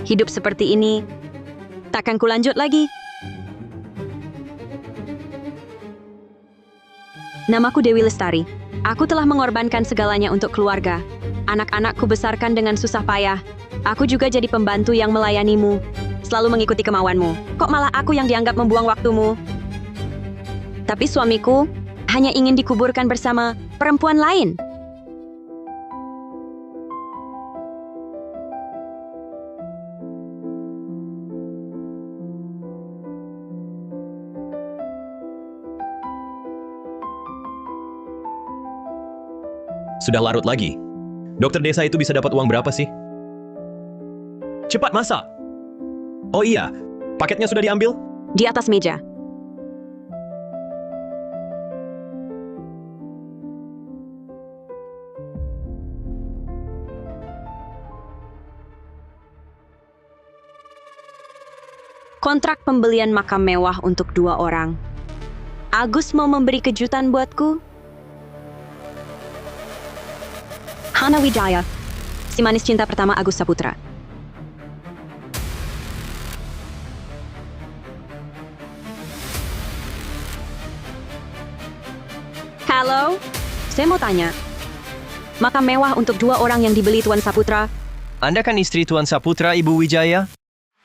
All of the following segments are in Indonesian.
Hidup seperti ini, takkan kulanjut lagi. Namaku Dewi Lestari. Aku telah mengorbankan segalanya untuk keluarga. Anak-anakku besarkan dengan susah payah. Aku juga jadi pembantu yang melayanimu. Selalu mengikuti kemauanmu. Kok malah aku yang dianggap membuang waktumu? Tapi suamiku hanya ingin dikuburkan bersama perempuan lain. Sudah larut lagi. Dokter desa itu bisa dapat uang berapa sih? Cepat masak! Oh iya, paketnya sudah diambil? Di atas meja. Kontrak pembelian makam mewah untuk 2 orang. Agus mau memberi kejutan buatku? Hana Wijaya, si manis cinta pertama Agus Saputra. Halo, saya mau tanya. Makam mewah untuk 2 orang yang dibeli Tuan Saputra. Anda kan istri Tuan Saputra, Ibu Wijaya?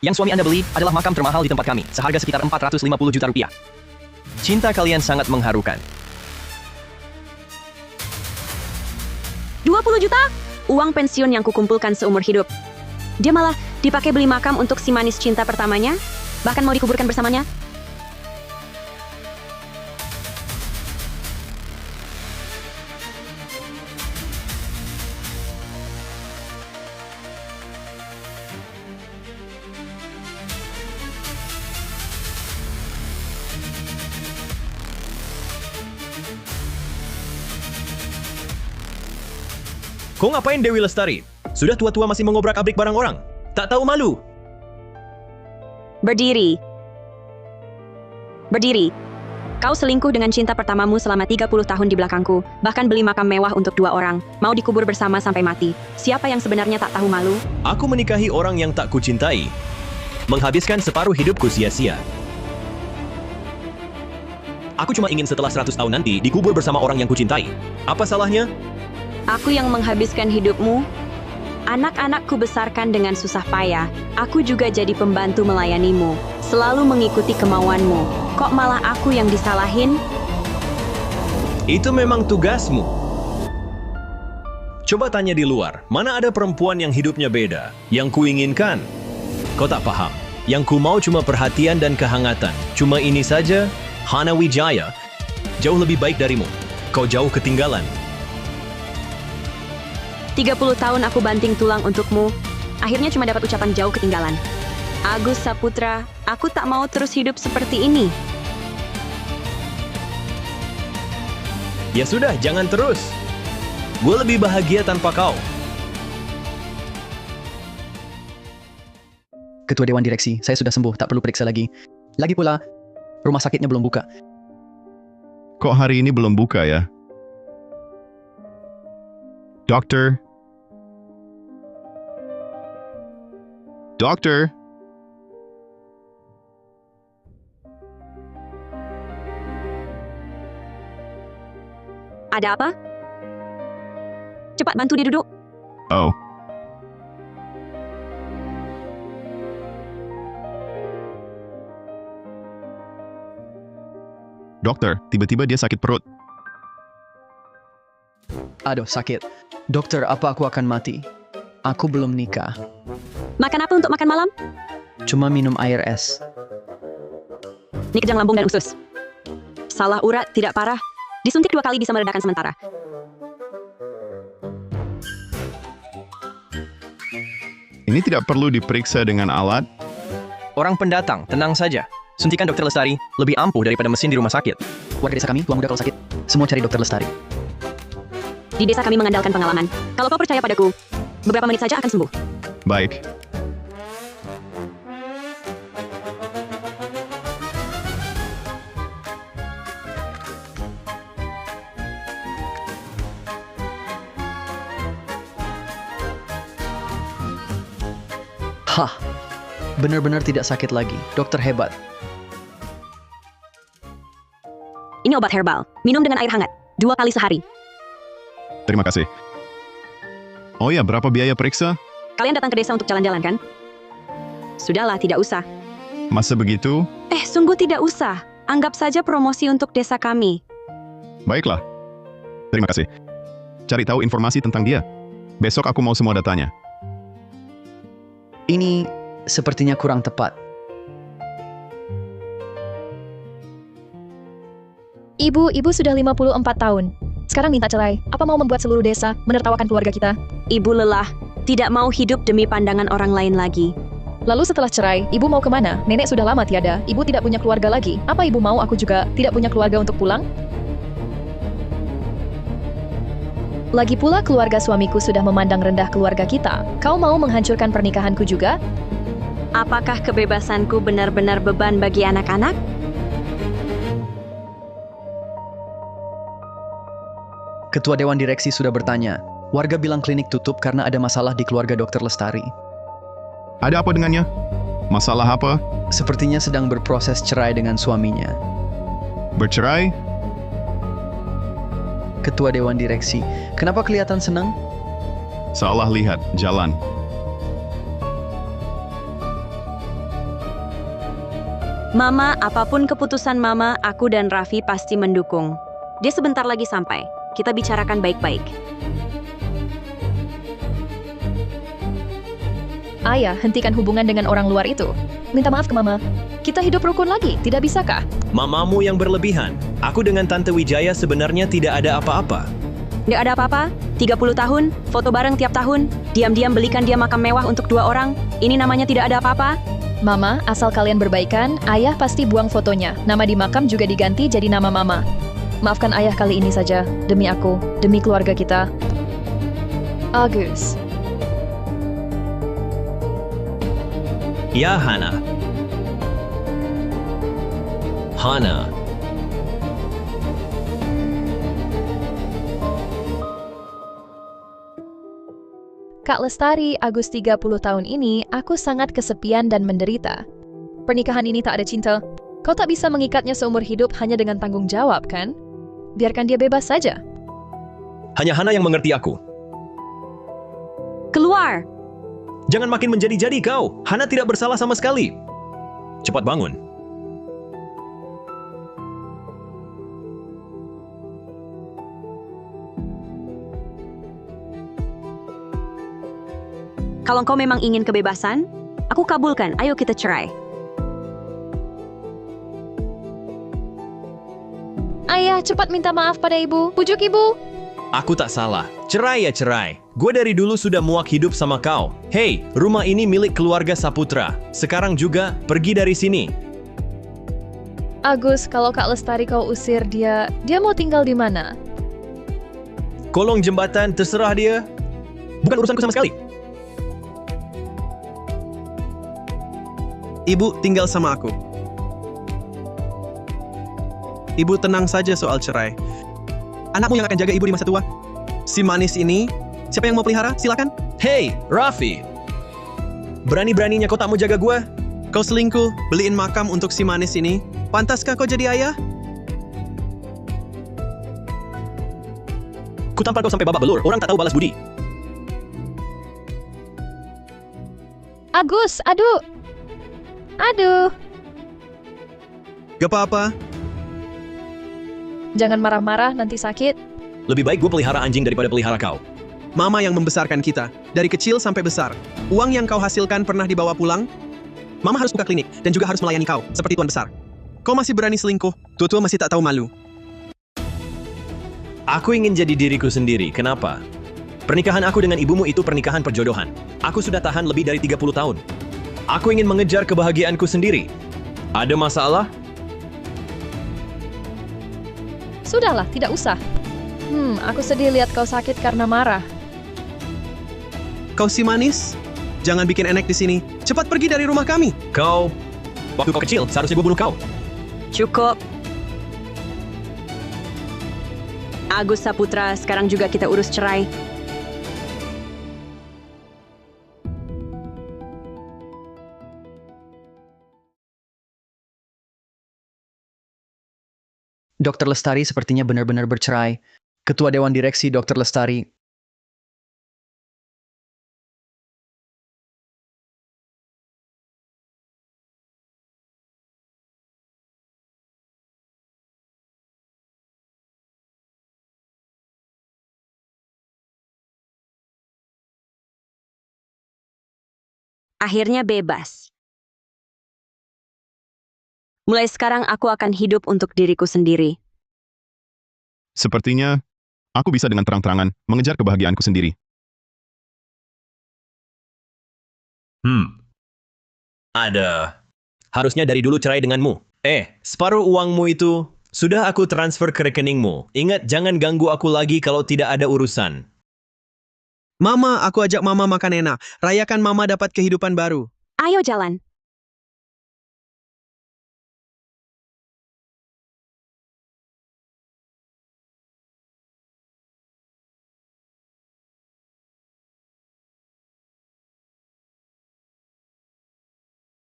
Yang suami Anda beli adalah makam termahal di tempat kami, seharga sekitar 450 juta rupiah. Cinta kalian sangat mengharukan. 20 juta? Uang pensiun yang kukumpulkan seumur hidup. Dia malah dipakai beli makam untuk si manis cinta pertamanya? Bahkan mau dikuburkan bersamanya? Kau ngapain Dewi Lestari? Sudah tua-tua masih mengobrak-abrik barang orang? Tak tahu malu? Berdiri. Berdiri. Kau selingkuh dengan cinta pertamamu selama 30 tahun di belakangku. Bahkan beli makam mewah untuk 2 orang. Mau dikubur bersama sampai mati. Siapa yang sebenarnya tak tahu malu? Aku menikahi orang yang tak kucintai. Menghabiskan separuh hidupku sia-sia. Aku cuma ingin setelah 100 tahun nanti dikubur bersama orang yang kucintai. Apa salahnya? Aku yang menghabiskan hidupmu. Anak-anakku besarkan dengan susah payah. Aku juga jadi pembantu melayanimu. Selalu mengikuti kemauanmu. Kok malah aku yang disalahin? Itu memang tugasmu. Coba tanya di luar, mana ada perempuan yang hidupnya beda, yang kuinginkan? Kau tak paham. Yang ku mau cuma perhatian dan kehangatan. Cuma ini saja, Hana Wijaya. Jauh lebih baik darimu. Kau jauh ketinggalan. 30 tahun aku banting tulang untukmu. Akhirnya cuma dapat ucapan jauh ketinggalan. Agus Saputra, aku tak mau terus hidup seperti ini. Ya sudah, jangan terus. Gue lebih bahagia tanpa kau. Ketua Dewan Direksi, saya sudah sembuh, tak perlu periksa lagi. Lagi pula, rumah sakitnya belum buka. Kok hari ini belum buka ya? Dokter? Dokter? Ada apa? Cepat bantu dia duduk. Oh, dokter, tiba-tiba dia sakit perut. Aduh, sakit. Dokter, apa aku akan mati? Aku belum nikah. Makan apa untuk makan malam? Cuma minum air es. Ini kejang lambung dan usus. Salah urat tidak parah. Disuntik 2 kali bisa meredakan sementara. Ini tidak perlu diperiksa dengan alat? Orang pendatang, tenang saja. Suntikan Dokter Lestari lebih ampuh daripada mesin di rumah sakit. Warga desa kami, tua muda kalau sakit, semua cari Dokter Lestari. Di desa kami mengandalkan pengalaman. Kalau kau percaya padaku, beberapa menit saja akan sembuh. Baik. Hah, Benar-benar tidak sakit lagi. Dokter hebat. Ini obat herbal. Minum dengan air hangat. 2 kali sehari. Terima kasih. Oh ya, berapa biaya periksa? Kalian datang ke desa untuk jalan-jalan kan? Sudahlah, tidak usah. Masa begitu? Sungguh tidak usah. Anggap saja promosi untuk desa kami. Baiklah. Terima kasih. Cari tahu informasi tentang dia. Besok aku mau semua datanya. Ini sepertinya kurang tepat. Ibu sudah 54 tahun. Sekarang minta cerai. Apa mau membuat seluruh desa menertawakan keluarga kita? Ibu lelah. Tidak mau hidup demi pandangan orang lain lagi. Lalu setelah cerai, ibu mau kemana? Nenek sudah lama tiada. Ibu tidak punya keluarga lagi. Apa ibu mau aku juga tidak punya keluarga untuk pulang? Lagi pula keluarga suamiku sudah memandang rendah keluarga kita. Kau mau menghancurkan pernikahanku juga? Apakah kebebasanku benar-benar beban bagi anak-anak? Ketua Dewan Direksi sudah bertanya. Warga bilang klinik tutup karena ada masalah di keluarga Dokter Lestari. Ada apa dengannya? Masalah apa? Sepertinya sedang berproses cerai dengan suaminya. Bercerai? Ketua Dewan Direksi, kenapa kelihatan senang? Salah lihat, jalan. Mama, apapun keputusan Mama, aku dan Raffi pasti mendukung. Dia sebentar lagi sampai. Kita bicarakan baik-baik. Ayah, hentikan hubungan dengan orang luar itu. Minta maaf ke Mama. Kita hidup rukun lagi, tidak bisakah? Mamamu yang berlebihan. Aku dengan Tante Wijaya sebenarnya tidak ada apa-apa. Nggak ada apa-apa. 30 tahun, foto bareng tiap tahun. Diam-diam belikan dia makam mewah untuk 2 orang. Ini namanya tidak ada apa-apa. Mama, asal kalian berbaikan, ayah pasti buang fotonya. Nama di makam juga diganti jadi nama Mama. Maafkan ayah kali ini saja. Demi aku, demi keluarga kita. Agus. Ya, Hana. Hana. Kak Lestari, Agus 30 tahun ini, aku sangat kesepian dan menderita. Pernikahan ini tak ada cinta. Kau tak bisa mengikatnya seumur hidup hanya dengan tanggung jawab, kan? Biarkan dia bebas saja. Hanya Hana yang mengerti aku. Keluar! Jangan makin menjadi-jadi kau. Hana tidak bersalah sama sekali. Cepat bangun. Kalau kau memang ingin kebebasan, aku kabulkan. Ayo kita cerai. Ayah, cepat minta maaf pada ibu. Pujuk ibu. Aku tak salah. Cerai ya cerai. Gue dari dulu sudah muak hidup sama kau. Hei, rumah ini milik keluarga Saputra. Sekarang juga pergi dari sini. Agus, kalau Kak Lestari kau usir dia mau tinggal di mana? Kolong jembatan, terserah dia. Bukan urusanku sama sekali. Ibu tinggal sama aku. Ibu tenang saja soal cerai. Anakmu yang akan jaga ibu di masa tua. Si manis ini, siapa yang mau pelihara? Silakan. Hei, Raffi. Berani-beraninya kau tak mau jaga gue? Kau selingkuh, beliin makam untuk si manis ini. Pantaskah kau jadi ayah? Ku tampar kau sampai babak belur. Orang tak tahu balas budi. Agus, aduh. Aduh. Gak apa-apa. Jangan marah-marah, nanti sakit. Lebih baik gue pelihara anjing daripada pelihara kau. Mama yang membesarkan kita, dari kecil sampai besar. Uang yang kau hasilkan pernah dibawa pulang? Mama harus buka klinik dan juga harus melayani kau, seperti tuan besar. Kau masih berani selingkuh, tua-tua masih tak tahu malu. Aku ingin jadi diriku sendiri. Kenapa? Pernikahan aku dengan ibumu itu pernikahan perjodohan. Aku sudah tahan lebih dari 30 tahun. Aku ingin mengejar kebahagiaanku sendiri. Ada masalah? Sudahlah, tidak usah. Aku sedih lihat kau sakit karena marah. Kau si manis? Jangan bikin enek di sini. Cepat pergi dari rumah kami. Kau... Waktu kau kecil, seharusnya gue bunuh kau. Cukup. Agus Saputra, sekarang juga kita urus cerai. Dokter Lestari sepertinya benar-benar bercerai. Ketua Dewan Direksi Dokter Lestari. Akhirnya bebas. Mulai sekarang aku akan hidup untuk diriku sendiri. Sepertinya, aku bisa dengan terang-terangan mengejar kebahagiaanku sendiri. Ada. Harusnya dari dulu cerai denganmu. Separuh uangmu itu sudah aku transfer ke rekeningmu. Ingat, jangan ganggu aku lagi kalau tidak ada urusan. Mama, aku ajak Mama makan enak. Rayakan Mama dapat kehidupan baru. Ayo jalan.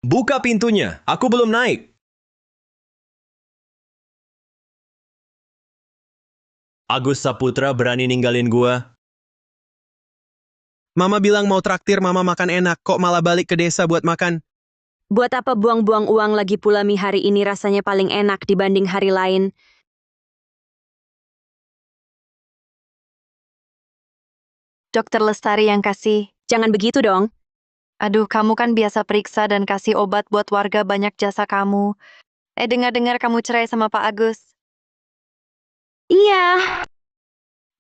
Buka pintunya, aku belum naik. Agus Saputra berani ninggalin gua. Mama bilang mau traktir Mama makan enak, kok malah balik ke desa buat makan? Buat apa buang-buang uang lagi pula mi hari ini rasanya paling enak dibanding hari lain. Dokter Lestari yang kasih. Jangan begitu dong. Aduh, kamu kan biasa periksa dan kasih obat buat warga, banyak jasa kamu. Dengar-dengar kamu cerai sama Pak Agus. Iya.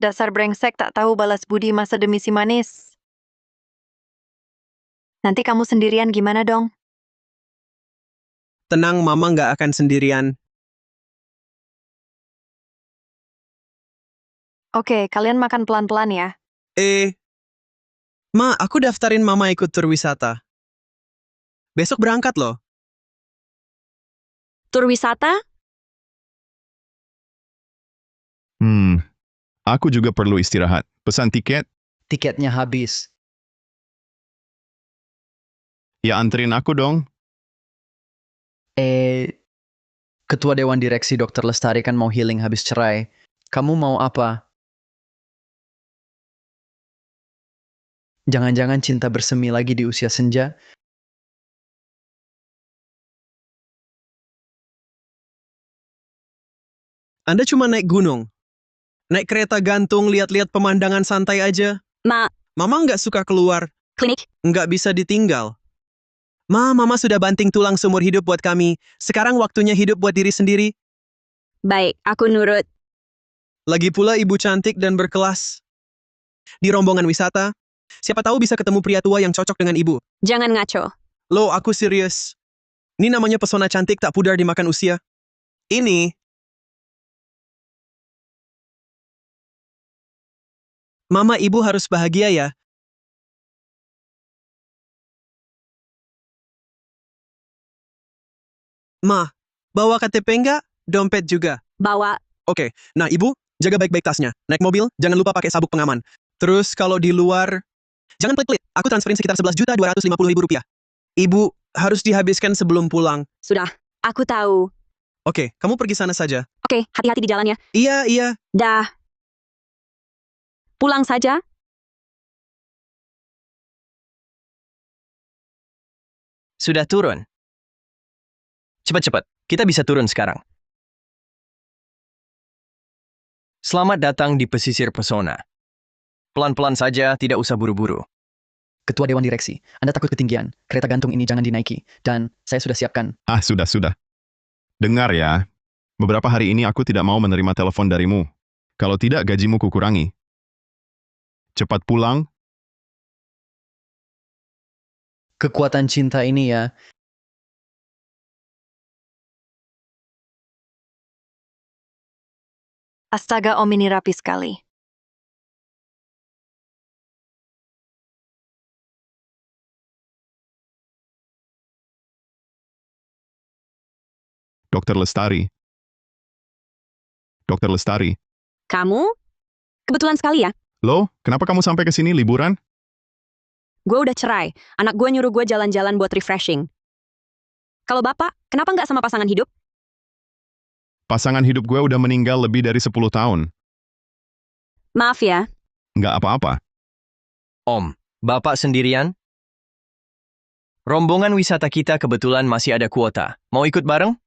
Dasar brengsek tak tahu balas budi masa demi si manis. Nanti kamu sendirian gimana dong? Tenang, Mama nggak akan sendirian. Oke, kalian makan pelan-pelan ya. Ma, aku daftarin Mama ikut tur wisata. Besok berangkat loh. Tur wisata? Aku juga perlu istirahat. Pesan tiket, Tiketnya habis. ya anterin aku dong. Ketua Dewan Direksi Dokter Lestari kan mau healing habis cerai. Kamu mau apa? Jangan-jangan cinta bersemi lagi di usia senja? Anda cuma naik gunung. Naik kereta gantung, lihat-lihat pemandangan santai aja. Mama nggak suka keluar, Klinik? nggak bisa ditinggal. Mama sudah banting tulang seumur hidup buat kami. Sekarang waktunya hidup buat diri sendiri. Baik, aku nurut. Lagi pula ibu cantik dan berkelas. Di rombongan wisata, siapa tahu bisa ketemu pria tua yang cocok dengan ibu. Jangan ngaco. Loh, aku serius. Ini namanya pesona cantik tak pudar dimakan usia. Ini. Mama, ibu harus bahagia ya. Ma, bawa KTP nggak? Dompet juga. Bawa. Oke, nah ibu, jaga baik-baik tasnya. Naik mobil, jangan lupa pakai sabuk pengaman. Terus kalau di luar, jangan pelit-pelit. Aku transferin sekitar 11.250.000 rupiah. Ibu, harus dihabiskan sebelum pulang. Sudah. Aku tahu. Oke, kamu pergi sana saja. Oke, hati-hati di jalan ya. Iya. Dah. Pulang saja. Sudah turun. Cepat-cepat, kita bisa turun sekarang. Selamat datang di pesisir pesona. Pelan-pelan saja, tidak usah buru-buru. Ketua Dewan Direksi, Anda takut ketinggian. Kereta gantung ini jangan dinaiki. Dan saya sudah siapkan. Sudah. Dengar ya, beberapa hari ini aku tidak mau menerima telepon darimu. Kalau tidak, gajimu kukurangi. Cepat pulang. Kekuatan cinta ini ya. Astaga, Om ini rapi sekali. Dokter Lestari. Dokter Lestari. Kamu? Kebetulan sekali ya. Loh, kenapa kamu sampai ke sini liburan? Gue udah cerai. Anak gue nyuruh gue jalan-jalan buat refreshing. Kalau bapak, kenapa nggak sama pasangan hidup? Pasangan hidup gue udah meninggal lebih dari 10 tahun. Maaf ya, Nggak apa-apa. Om, Bapak sendirian? Rombongan wisata kita kebetulan masih ada kuota. Mau ikut bareng?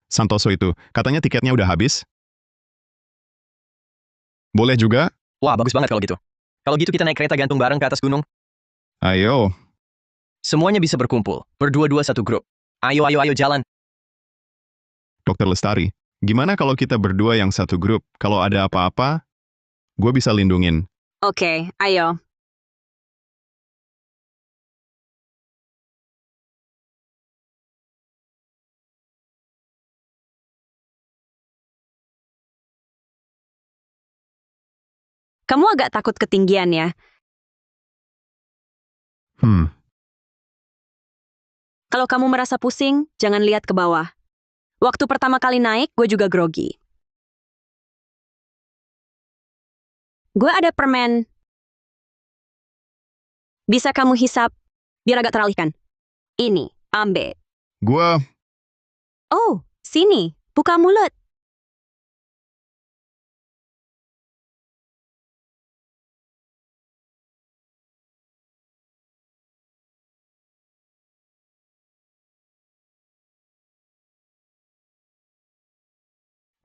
Santoso itu, katanya tiketnya udah habis. Boleh juga? Wah, bagus banget kalau gitu. Kalau gitu kita naik kereta gantung bareng ke atas gunung. Ayo. Semuanya bisa berkumpul. Berdua-dua satu grup. Ayo, ayo, ayo jalan. Dokter Lestari, gimana kalau kita berdua yang satu grup? Kalau ada apa-apa, gue bisa lindungin. oke, ayo. Kamu agak takut ketinggian ya? Kalau kamu merasa pusing, jangan lihat ke bawah. Waktu pertama kali naik, gue juga grogi. Gue ada permen. Bisa kamu hisap, biar agak teralihkan. Ini, ambil. Gue, Oh, sini, buka mulut.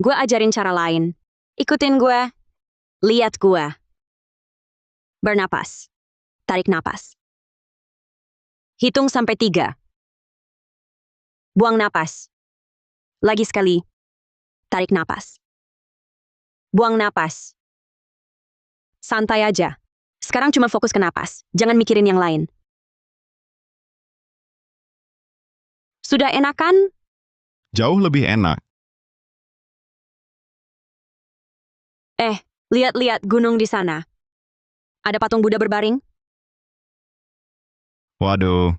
Gue ajarin cara lain. Ikutin gue. Lihat gue. Bernapas. Tarik napas. Hitung sampai 3. Buang napas. Lagi sekali. Tarik napas. Buang napas. Santai aja. Sekarang cuma fokus ke napas. Jangan mikirin yang lain. Sudah enak kan? jauh lebih enak. Lihat-lihat gunung di sana. Ada patung Buddha berbaring? Waduh,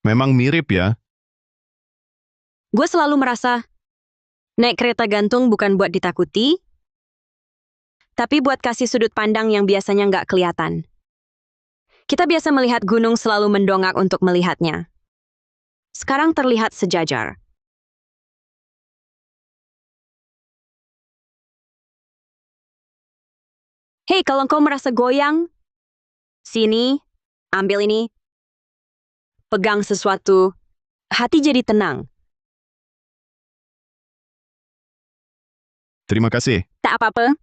memang mirip ya. Gue selalu merasa naik kereta gantung bukan buat ditakuti, tapi buat kasih sudut pandang yang biasanya nggak kelihatan. Kita biasa melihat gunung selalu mendongak untuk melihatnya. Sekarang terlihat sejajar. Hei, kalau kau merasa goyang, sini, ambil ini, pegang sesuatu, hati jadi tenang. Terima kasih. Tak apa-apa.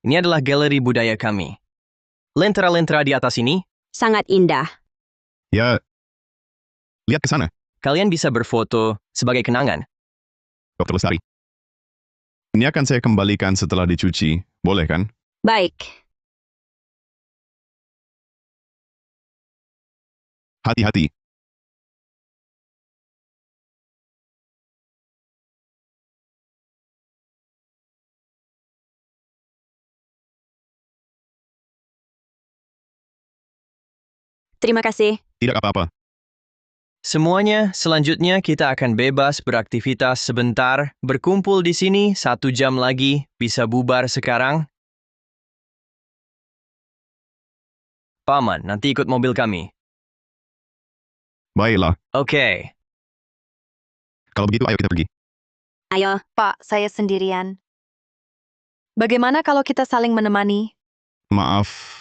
Ini adalah galeri budaya kami. Lentera-lentera di atas ini, Sangat indah. Ya, lihat ke sana, kalian bisa berfoto sebagai kenangan. Dokter Lestari. Ini akan saya kembalikan setelah dicuci. Boleh kan? Baik. Hati-hati. Terima kasih. Tidak apa-apa. Semuanya, selanjutnya kita akan bebas beraktivitas sebentar, berkumpul di sini 1 jam lagi, bisa bubar sekarang. Paman, nanti ikut mobil kami. Baiklah. Oke. Kalau begitu ayo kita pergi. Ayo. Pak, saya sendirian. Bagaimana kalau kita saling menemani? Maaf.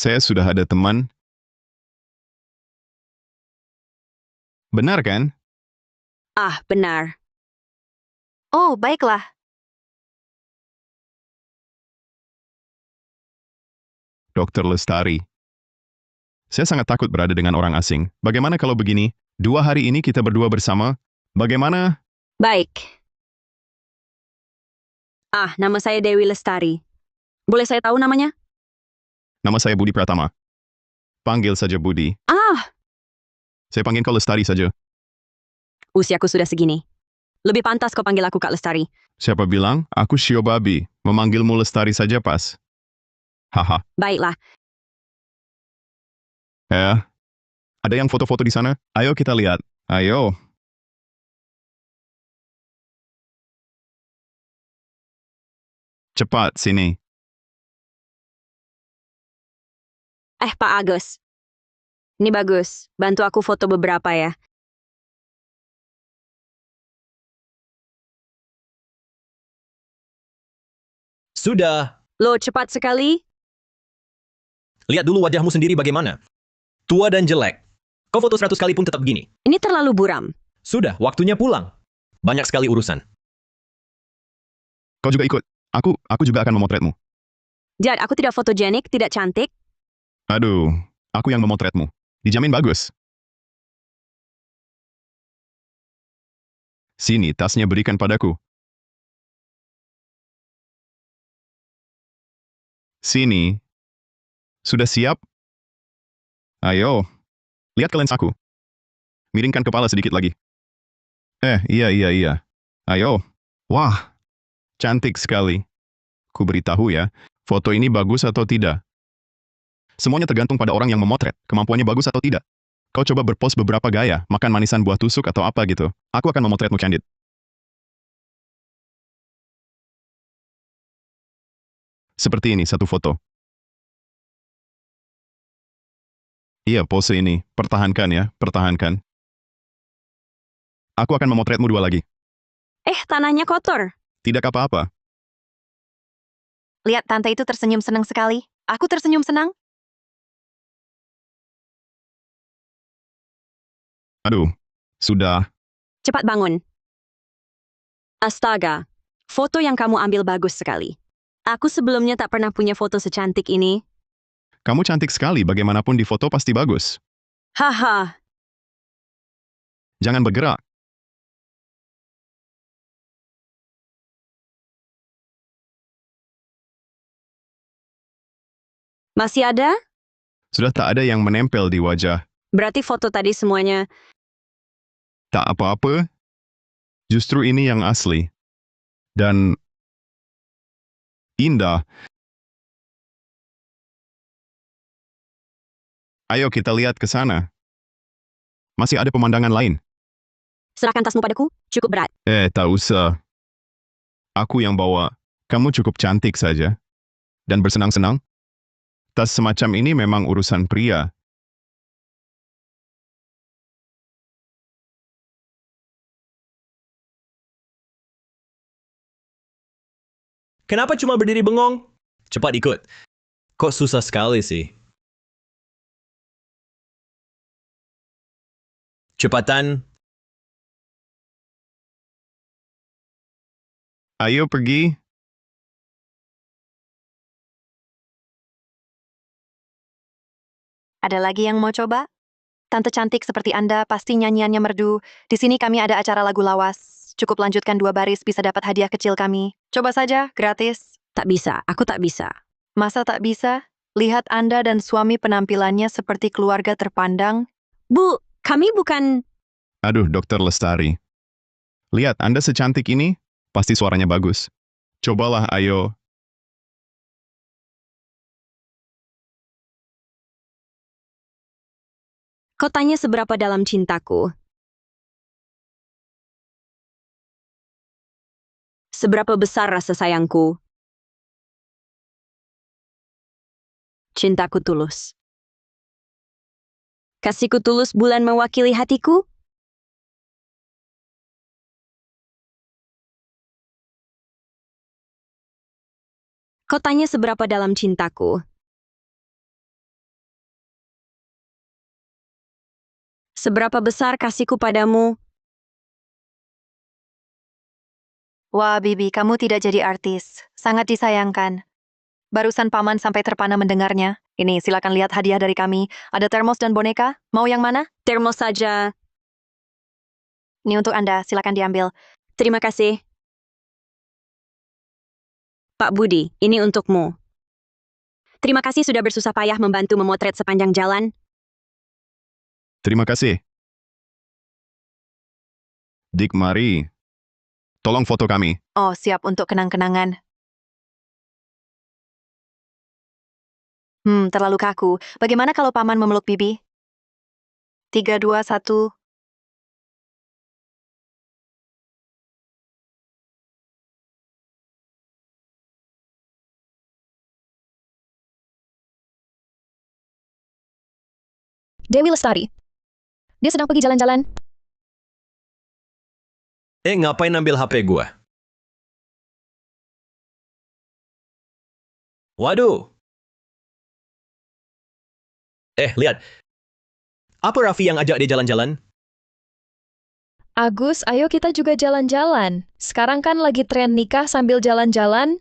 Saya sudah ada teman. Benar kan? Ah, benar. Oh, baiklah. Dokter Lestari. Saya sangat takut berada dengan orang asing. Bagaimana kalau begini? 2 hari ini kita berdua bersama. Bagaimana? Baik. Ah, nama saya Dewi Lestari. Boleh saya tahu namanya? Nama saya Budi Pratama. Panggil saja Budi. Ah, Saya panggil kau Lestari saja. usiaku sudah segini. Lebih pantas kau panggil aku Kak Lestari. Siapa bilang? Aku Shio Babi. Memanggilmu Lestari saja pas. Haha. Baiklah. Ada yang foto-foto di sana? Ayo kita lihat. Ayo. Cepat, sini. Pak Agus. Ini bagus. Bantu aku foto beberapa ya. Sudah. Loh, cepat sekali. Lihat dulu wajahmu sendiri bagaimana. Tua dan jelek. Kau foto 100 kali pun tetap begini. Ini terlalu buram. Sudah, waktunya pulang. Banyak sekali urusan. Kau juga ikut. Aku juga akan memotretmu. Jad, aku tidak fotogenik, tidak cantik. Aduh, aku yang memotretmu. Dijamin bagus. Sini, tasnya berikan padaku. Sini. Sudah siap? Ayo, lihat ke lensaku. Miringkan kepala sedikit lagi. Iya. Ayo. Wah, cantik sekali. Ku beritahu ya, foto ini bagus atau tidak. Semuanya tergantung pada orang yang memotret, kemampuannya bagus atau tidak. Kau coba berpose beberapa gaya, makan manisan buah tusuk atau apa gitu. Aku akan memotretmu candid. Seperti ini, satu foto. Iya, pose ini. Pertahankan ya, pertahankan. Aku akan memotretmu dua lagi. Tanahnya kotor. Tidak apa-apa. Lihat, tante itu tersenyum senang sekali. Aku tersenyum senang. Aduh, sudah. Cepat bangun. Astaga, foto yang kamu ambil bagus sekali. Aku sebelumnya tak pernah punya foto secantik ini. Kamu cantik sekali, bagaimanapun di foto pasti bagus. Haha, Jangan bergerak. masih ada? Sudah tak ada yang menempel di wajah. Berarti foto tadi semuanya. Tak apa-apa. Justru ini yang asli. Dan indah. Ayo kita lihat ke sana. Masih ada pemandangan lain. Serahkan tasmu padaku, cukup berat. Tak usah. Aku yang bawa. Kamu cukup cantik saja. Dan bersenang-senang. Tas semacam ini memang urusan pria. Kenapa cuma berdiri bengong? Cepat ikut. Kok susah sekali sih? Cepatan. Ayo pergi. Ada lagi yang mau coba? Tante cantik seperti Anda pasti nyanyiannya merdu. Di sini kami ada acara lagu lawas. Cukup lanjutkan 2 baris bisa dapat hadiah kecil kami. Coba saja, gratis. Tak bisa, aku tak bisa. Masa tak bisa? Lihat Anda dan suami penampilannya seperti keluarga terpandang. Bu, kami bukan... Aduh, Dokter Lestari. Lihat, Anda secantik ini, pasti suaranya bagus. Cobalah, ayo. Kau tanya seberapa dalam cintaku. Seberapa besar rasa sayangku. Cintaku tulus. Kasihku tulus bulan mewakili hatiku. Kau tanya seberapa dalam cintaku. Seberapa besar kasihku padamu. Wah, Bibi, kamu tidak jadi artis. Sangat disayangkan. Barusan paman sampai terpana mendengarnya. Ini, silakan lihat hadiah dari kami. Ada termos dan boneka. Mau yang mana? Termos saja. Ini untuk Anda, silakan diambil. Terima kasih. Pak Budi, ini untukmu. Terima kasih sudah bersusah payah membantu memotret sepanjang jalan. Terima kasih. Dik, mari. Tolong foto kami. Oh, siap untuk kenang-kenangan. Terlalu kaku. Bagaimana kalau paman memeluk Bibi? 3, 2, 1. Dewi Lestari. Dia sedang pergi jalan-jalan. Ngapain ambil HP gua? Waduh. Lihat. Apa Raffi yang ajak dia jalan-jalan? Agus, ayo kita juga jalan-jalan. Sekarang kan lagi tren nikah sambil jalan-jalan.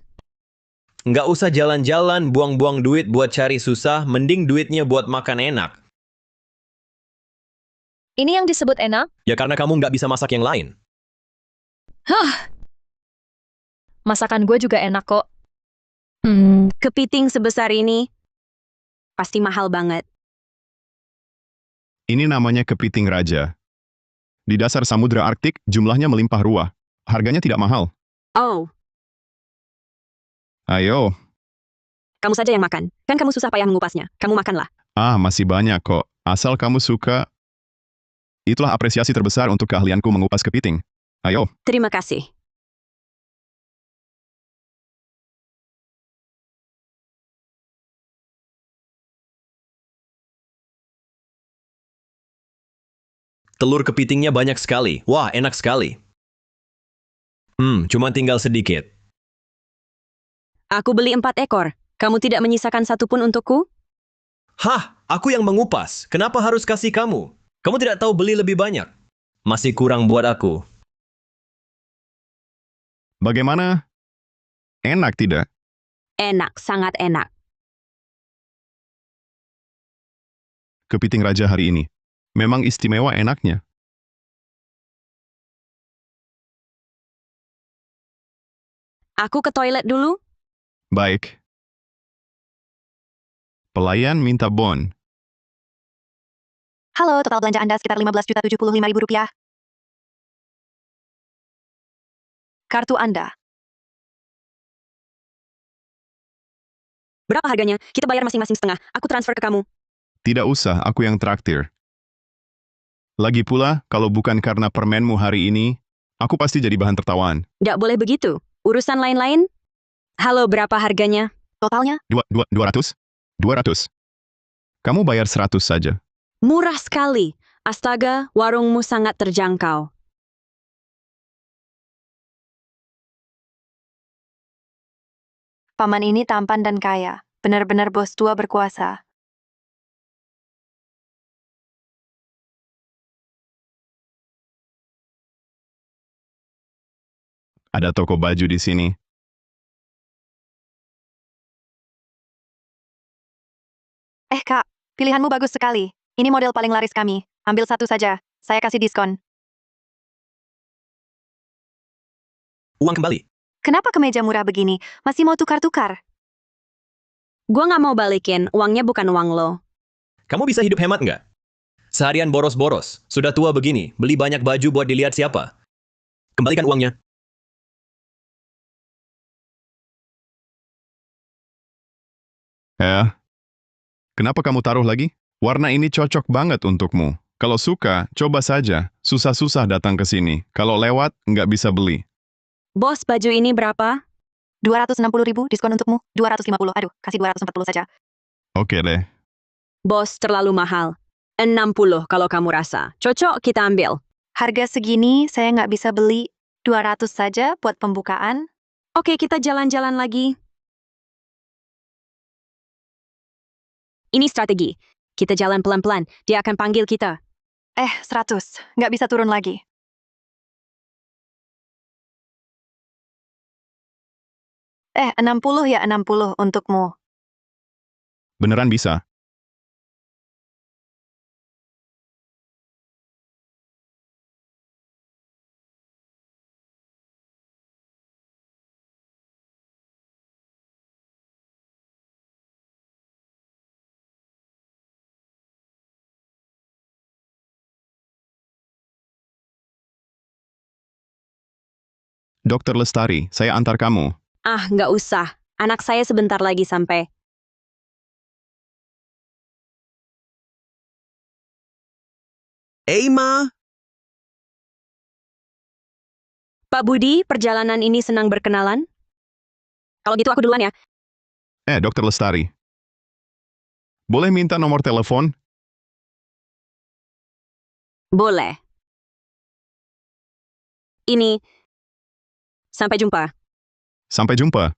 Nggak usah jalan-jalan, buang-buang duit buat cari susah, mending duitnya buat makan enak. Ini yang disebut enak? Ya karena kamu nggak bisa masak yang lain. Masakan gue juga enak kok. Kepiting sebesar ini pasti mahal banget. Ini namanya kepiting raja. Di dasar samudra Arktik, jumlahnya melimpah ruah. Harganya tidak mahal. Oh, Ayo. kamu saja yang makan. Kan kamu susah payah mengupasnya. Kamu makanlah. Masih banyak kok. Asal kamu suka. Itulah apresiasi terbesar untuk keahlianku mengupas kepiting. Ayo. Terima kasih. Telur kepitingnya banyak sekali. Wah, enak sekali. Cuma tinggal sedikit. Aku beli 4 ekor. Kamu tidak menyisakan satupun untukku? Hah, aku yang mengupas. Kenapa harus kasih kamu? Kamu tidak tahu beli lebih banyak. Masih kurang buat aku. Bagaimana? Enak tidak? Enak, sangat enak. Kepiting raja hari ini. Memang istimewa enaknya. Aku ke toilet dulu. Baik. Pelayan minta bon. Halo, total belanja Anda sekitar Rp15.075.000. Kartu Anda. Berapa harganya? Kita bayar masing-masing setengah. Aku transfer ke kamu. Tidak usah, aku yang traktir. Lagi pula, kalau bukan karena permenmu hari ini, aku pasti jadi bahan tertawaan. Nggak boleh begitu. Urusan lain-lain? Halo, berapa harganya? Totalnya? 200? 200. Kamu bayar 100 saja. Murah sekali. Astaga, warungmu sangat terjangkau. Paman ini tampan dan kaya. Benar-benar bos tua berkuasa. Ada toko baju di sini. Kak, pilihanmu bagus sekali. Ini model paling laris kami. Ambil satu saja. Saya kasih diskon. Uang kembali. Kenapa kemeja murah begini? Masih mau tukar-tukar? Gua nggak mau balikin. Uangnya bukan uang lo. Kamu bisa hidup hemat nggak? Seharian boros-boros. Sudah tua begini, beli banyak baju buat dilihat siapa. Kembalikan uangnya. Kenapa kamu taruh lagi? Warna ini cocok banget untukmu. Kalau suka, coba saja. Susah-susah datang ke sini. Kalau lewat, nggak bisa beli. Bos, baju ini berapa? 260.000 diskon untukmu. 250. Aduh, kasih 240 saja. Oke deh. Bos, terlalu mahal. 60 kalau kamu rasa. Cocok, kita ambil. Harga segini saya nggak bisa beli. 200 saja buat pembukaan. Oke, kita jalan-jalan lagi. Ini strategi. Kita jalan pelan-pelan. Dia akan panggil kita. 100. Nggak bisa turun lagi. Eh, 60 ya 60 untukmu. Beneran bisa. Dokter Lestari, saya antar kamu. Ah, nggak usah. Anak saya sebentar lagi sampai. Ma. Pak Budi, perjalanan ini senang berkenalan? Kalau gitu aku duluan ya. Dokter Lestari. Boleh minta nomor telepon? Boleh. Ini. Sampai jumpa. Sampai jumpa.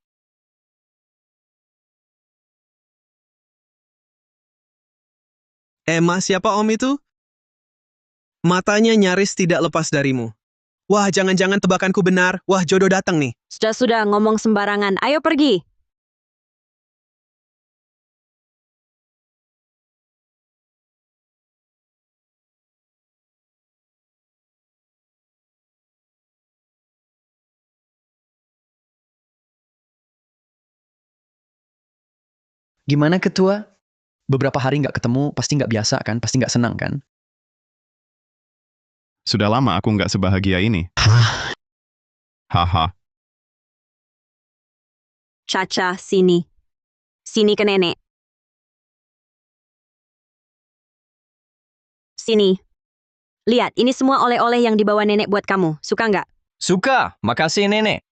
Emma, siapa om itu? Matanya nyaris tidak lepas darimu. Wah, jangan-jangan tebakanku benar. Wah, jodoh datang nih. Sudah ngomong sembarangan. Ayo pergi. Gimana ketua? Beberapa hari nggak ketemu, pasti nggak biasa kan? Pasti nggak senang kan? Sudah lama aku nggak sebahagia ini. Haha. Caca, sini. Sini ke nenek. Sini. Lihat, ini semua oleh-oleh yang dibawa nenek buat kamu. Suka nggak? Suka, makasih nenek.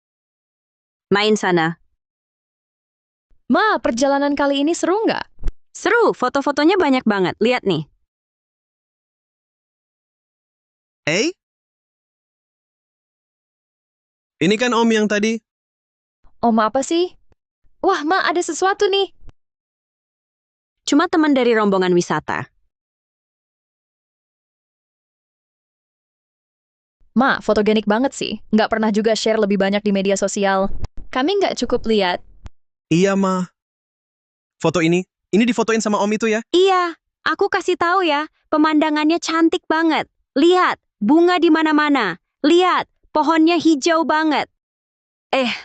Main sana. Ma, perjalanan kali ini seru nggak? Seru, foto-fotonya banyak banget. Lihat nih. Ini kan om yang tadi. Om apa sih? Wah, Ma, ada sesuatu nih. Cuma teman dari rombongan wisata. Ma, fotogenik banget sih. Nggak pernah juga share lebih banyak di media sosial. Kami nggak cukup lihat. Iya, Ma. Foto ini difotoin sama om itu ya? Iya, aku kasih tahu ya, pemandangannya cantik banget. Lihat, bunga di mana-mana. Lihat, pohonnya hijau banget.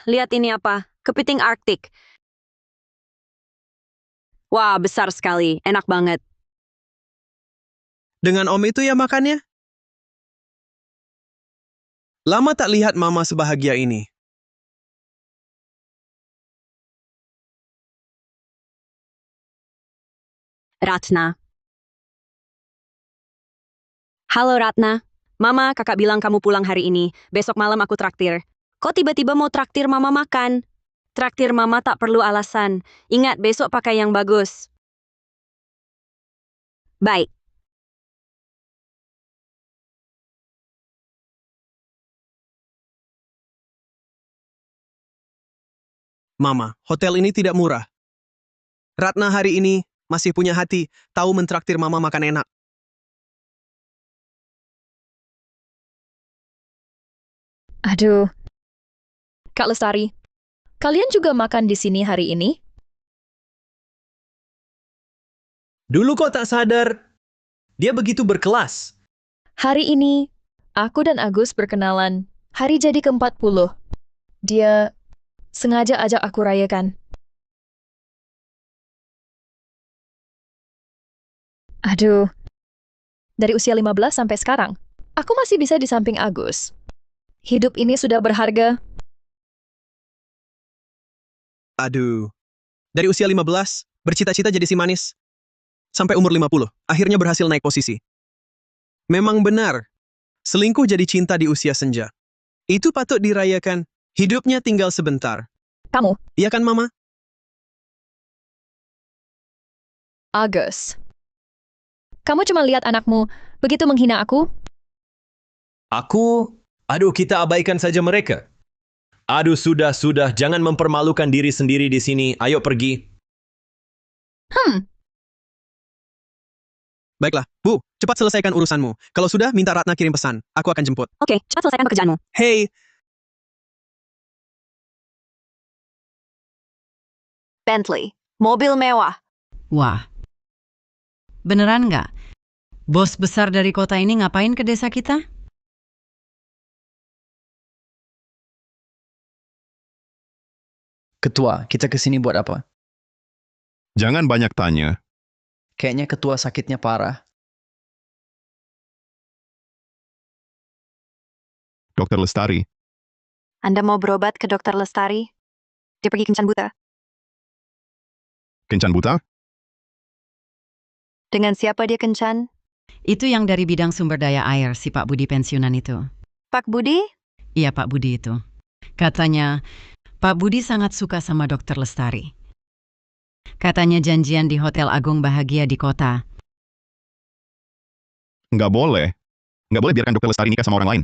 Lihat ini apa? Kepiting Arktik. Wah, besar sekali. Enak banget. Dengan om itu ya makannya? Lama tak lihat mama sebahagia ini. Ratna. Halo Ratna. Mama, kakak bilang kamu pulang hari ini. Besok malam aku traktir. Kok tiba-tiba mau traktir mama makan? Traktir mama tak perlu alasan. Ingat, besok pakai yang bagus. Baik. Mama, hotel ini tidak murah. Ratna hari ini masih punya hati, tahu mentraktir mama makan enak. Aduh. Kak Lestari, kalian juga makan di sini hari ini? Dulu kok tak sadar. Dia begitu berkelas. Hari ini, aku dan Agus berkenalan. Hari jadi ke-40. Dia sengaja ajak aku rayakan. Aduh. Dari usia 15 sampai sekarang, aku masih bisa di samping Agus. Hidup ini sudah berharga. Aduh. Dari usia 15, bercita-cita jadi si manis. Sampai umur 50, akhirnya berhasil naik posisi. Memang benar, selingkuh jadi cinta di usia senja. Itu patut dirayakan. Hidupnya tinggal sebentar. Kamu, Iya kan, Mama? Agus. Kamu cuma lihat anakmu begitu menghina aku? Aduh, kita abaikan saja mereka. Aduh, sudah, jangan mempermalukan diri sendiri di sini. Ayo pergi. Baiklah, Bu, cepat selesaikan urusanmu. Kalau sudah, minta Ratna kirim pesan. Aku akan jemput. Oke, cepat selesaikan pekerjaanmu. Hey, Bentley, mobil mewah. Wah, beneran nggak? Bos besar dari kota ini ngapain ke desa kita? Ketua, kita kesini buat apa? Jangan banyak tanya. Kayaknya ketua sakitnya parah. Dokter Lestari, Anda mau berobat ke Dokter Lestari? Dia pergi kencan buta. kencan buta? Dengan siapa dia kencan? Itu yang dari bidang sumber daya air, si Pak Budi pensiunan itu. Pak Budi? Iya, Pak Budi itu. Katanya, Pak Budi sangat suka sama Dokter Lestari. Katanya janjian di Hotel Agung Bahagia di kota. Nggak boleh. Nggak boleh biarkan Dokter Lestari nikah sama orang lain.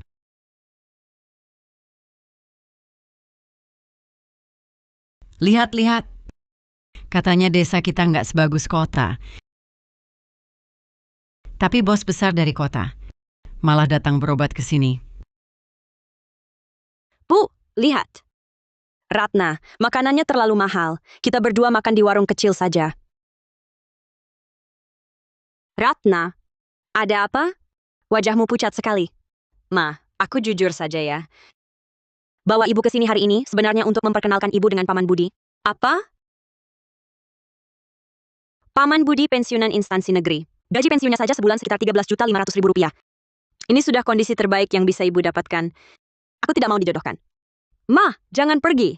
Lihat-lihat. Katanya desa kita nggak sebagus kota. Tapi bos besar dari kota malah datang berobat ke sini. Bu, lihat. Ratna, makanannya terlalu mahal. Kita berdua makan di warung kecil saja. Ratna, ada apa? Wajahmu pucat sekali. Ma, aku jujur saja ya. Bawa ibu ke sini hari ini sebenarnya untuk memperkenalkan ibu dengan Paman Budi. Apa? Paman Budi pensiunan instansi negeri. Gaji pensiunnya saja sebulan sekitar 13.500.000 rupiah. Ini sudah kondisi terbaik yang bisa ibu dapatkan. Aku tidak mau dijodohkan. Ma, jangan pergi.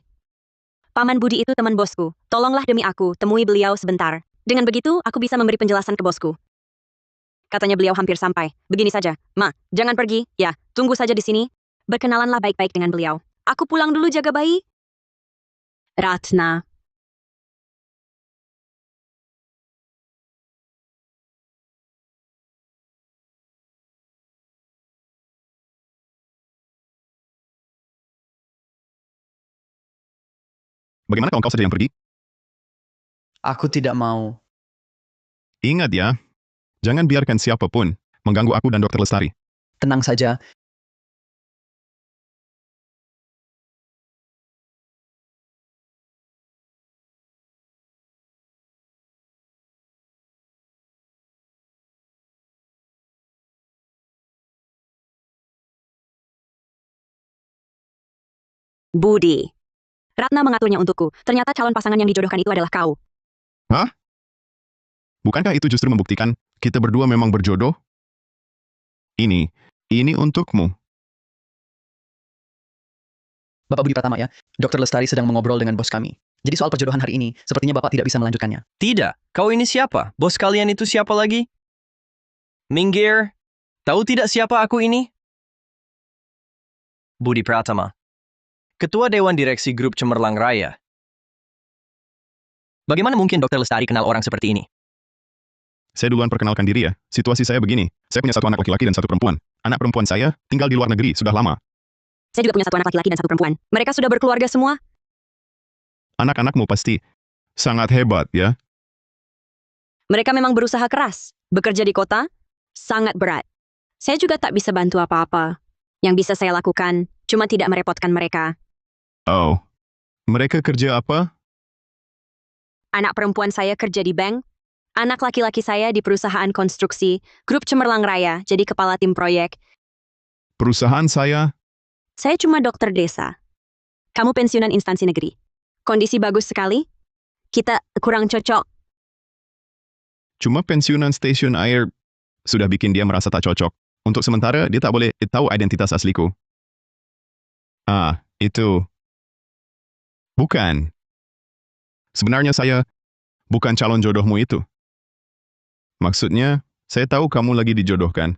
Paman Budi itu teman bosku. Tolonglah demi aku, temui beliau sebentar. Dengan begitu, aku bisa memberi penjelasan ke bosku. Katanya beliau hampir sampai. Begini saja, Ma, jangan pergi. Ya, tunggu saja di sini. Berkenalanlah baik-baik dengan beliau. Aku pulang dulu jaga bayi. Ratna. Bagaimana kalau engkau saja yang pergi? Aku tidak mau. Ingat ya, jangan biarkan siapapun mengganggu aku dan Dokter Lestari. Tenang saja. Budi. Ratna mengaturnya untukku. Ternyata calon pasangan yang dijodohkan itu adalah kau. Hah? Bukankah itu justru membuktikan kita berdua memang berjodoh? Ini untukmu. Bapak Budi Pratama ya, Dokter Lestari sedang mengobrol dengan bos kami. Jadi soal perjodohan hari ini, sepertinya Bapak tidak bisa melanjutkannya. Tidak, kau ini siapa? Bos kalian itu siapa lagi? Minggir. Tahu tidak siapa aku ini? Budi Pratama. Ketua Dewan Direksi Grup Cemerlang Raya. Bagaimana mungkin Dokter Lestari kenal orang seperti ini? Saya duluan perkenalkan diri ya. Situasi saya begini. Saya punya satu anak laki-laki dan satu perempuan. Anak perempuan saya tinggal di luar negeri sudah lama. Saya juga punya satu anak laki-laki dan satu perempuan. Mereka sudah berkeluarga semua. Anak-anakmu pasti sangat hebat ya. Mereka memang berusaha keras. Bekerja di kota, sangat berat. Saya juga tak bisa bantu apa-apa. Yang bisa saya lakukan, cuma tidak merepotkan mereka. Oh, mereka kerja apa? Anak perempuan saya kerja di bank. Anak laki-laki saya di perusahaan konstruksi, Grup Cemerlang Raya, jadi kepala tim proyek. Perusahaan saya, Saya cuma dokter desa. Kamu pensiunan instansi negeri. Kondisi bagus sekali. Kita kurang cocok. cuma pensiunan stasiun air, sudah bikin dia merasa tak cocok. Untuk sementara, dia tak boleh tahu identitas asliku. Ah, itu. Bukan. Sebenarnya saya bukan calon jodohmu itu. Maksudnya, saya tahu kamu lagi dijodohkan.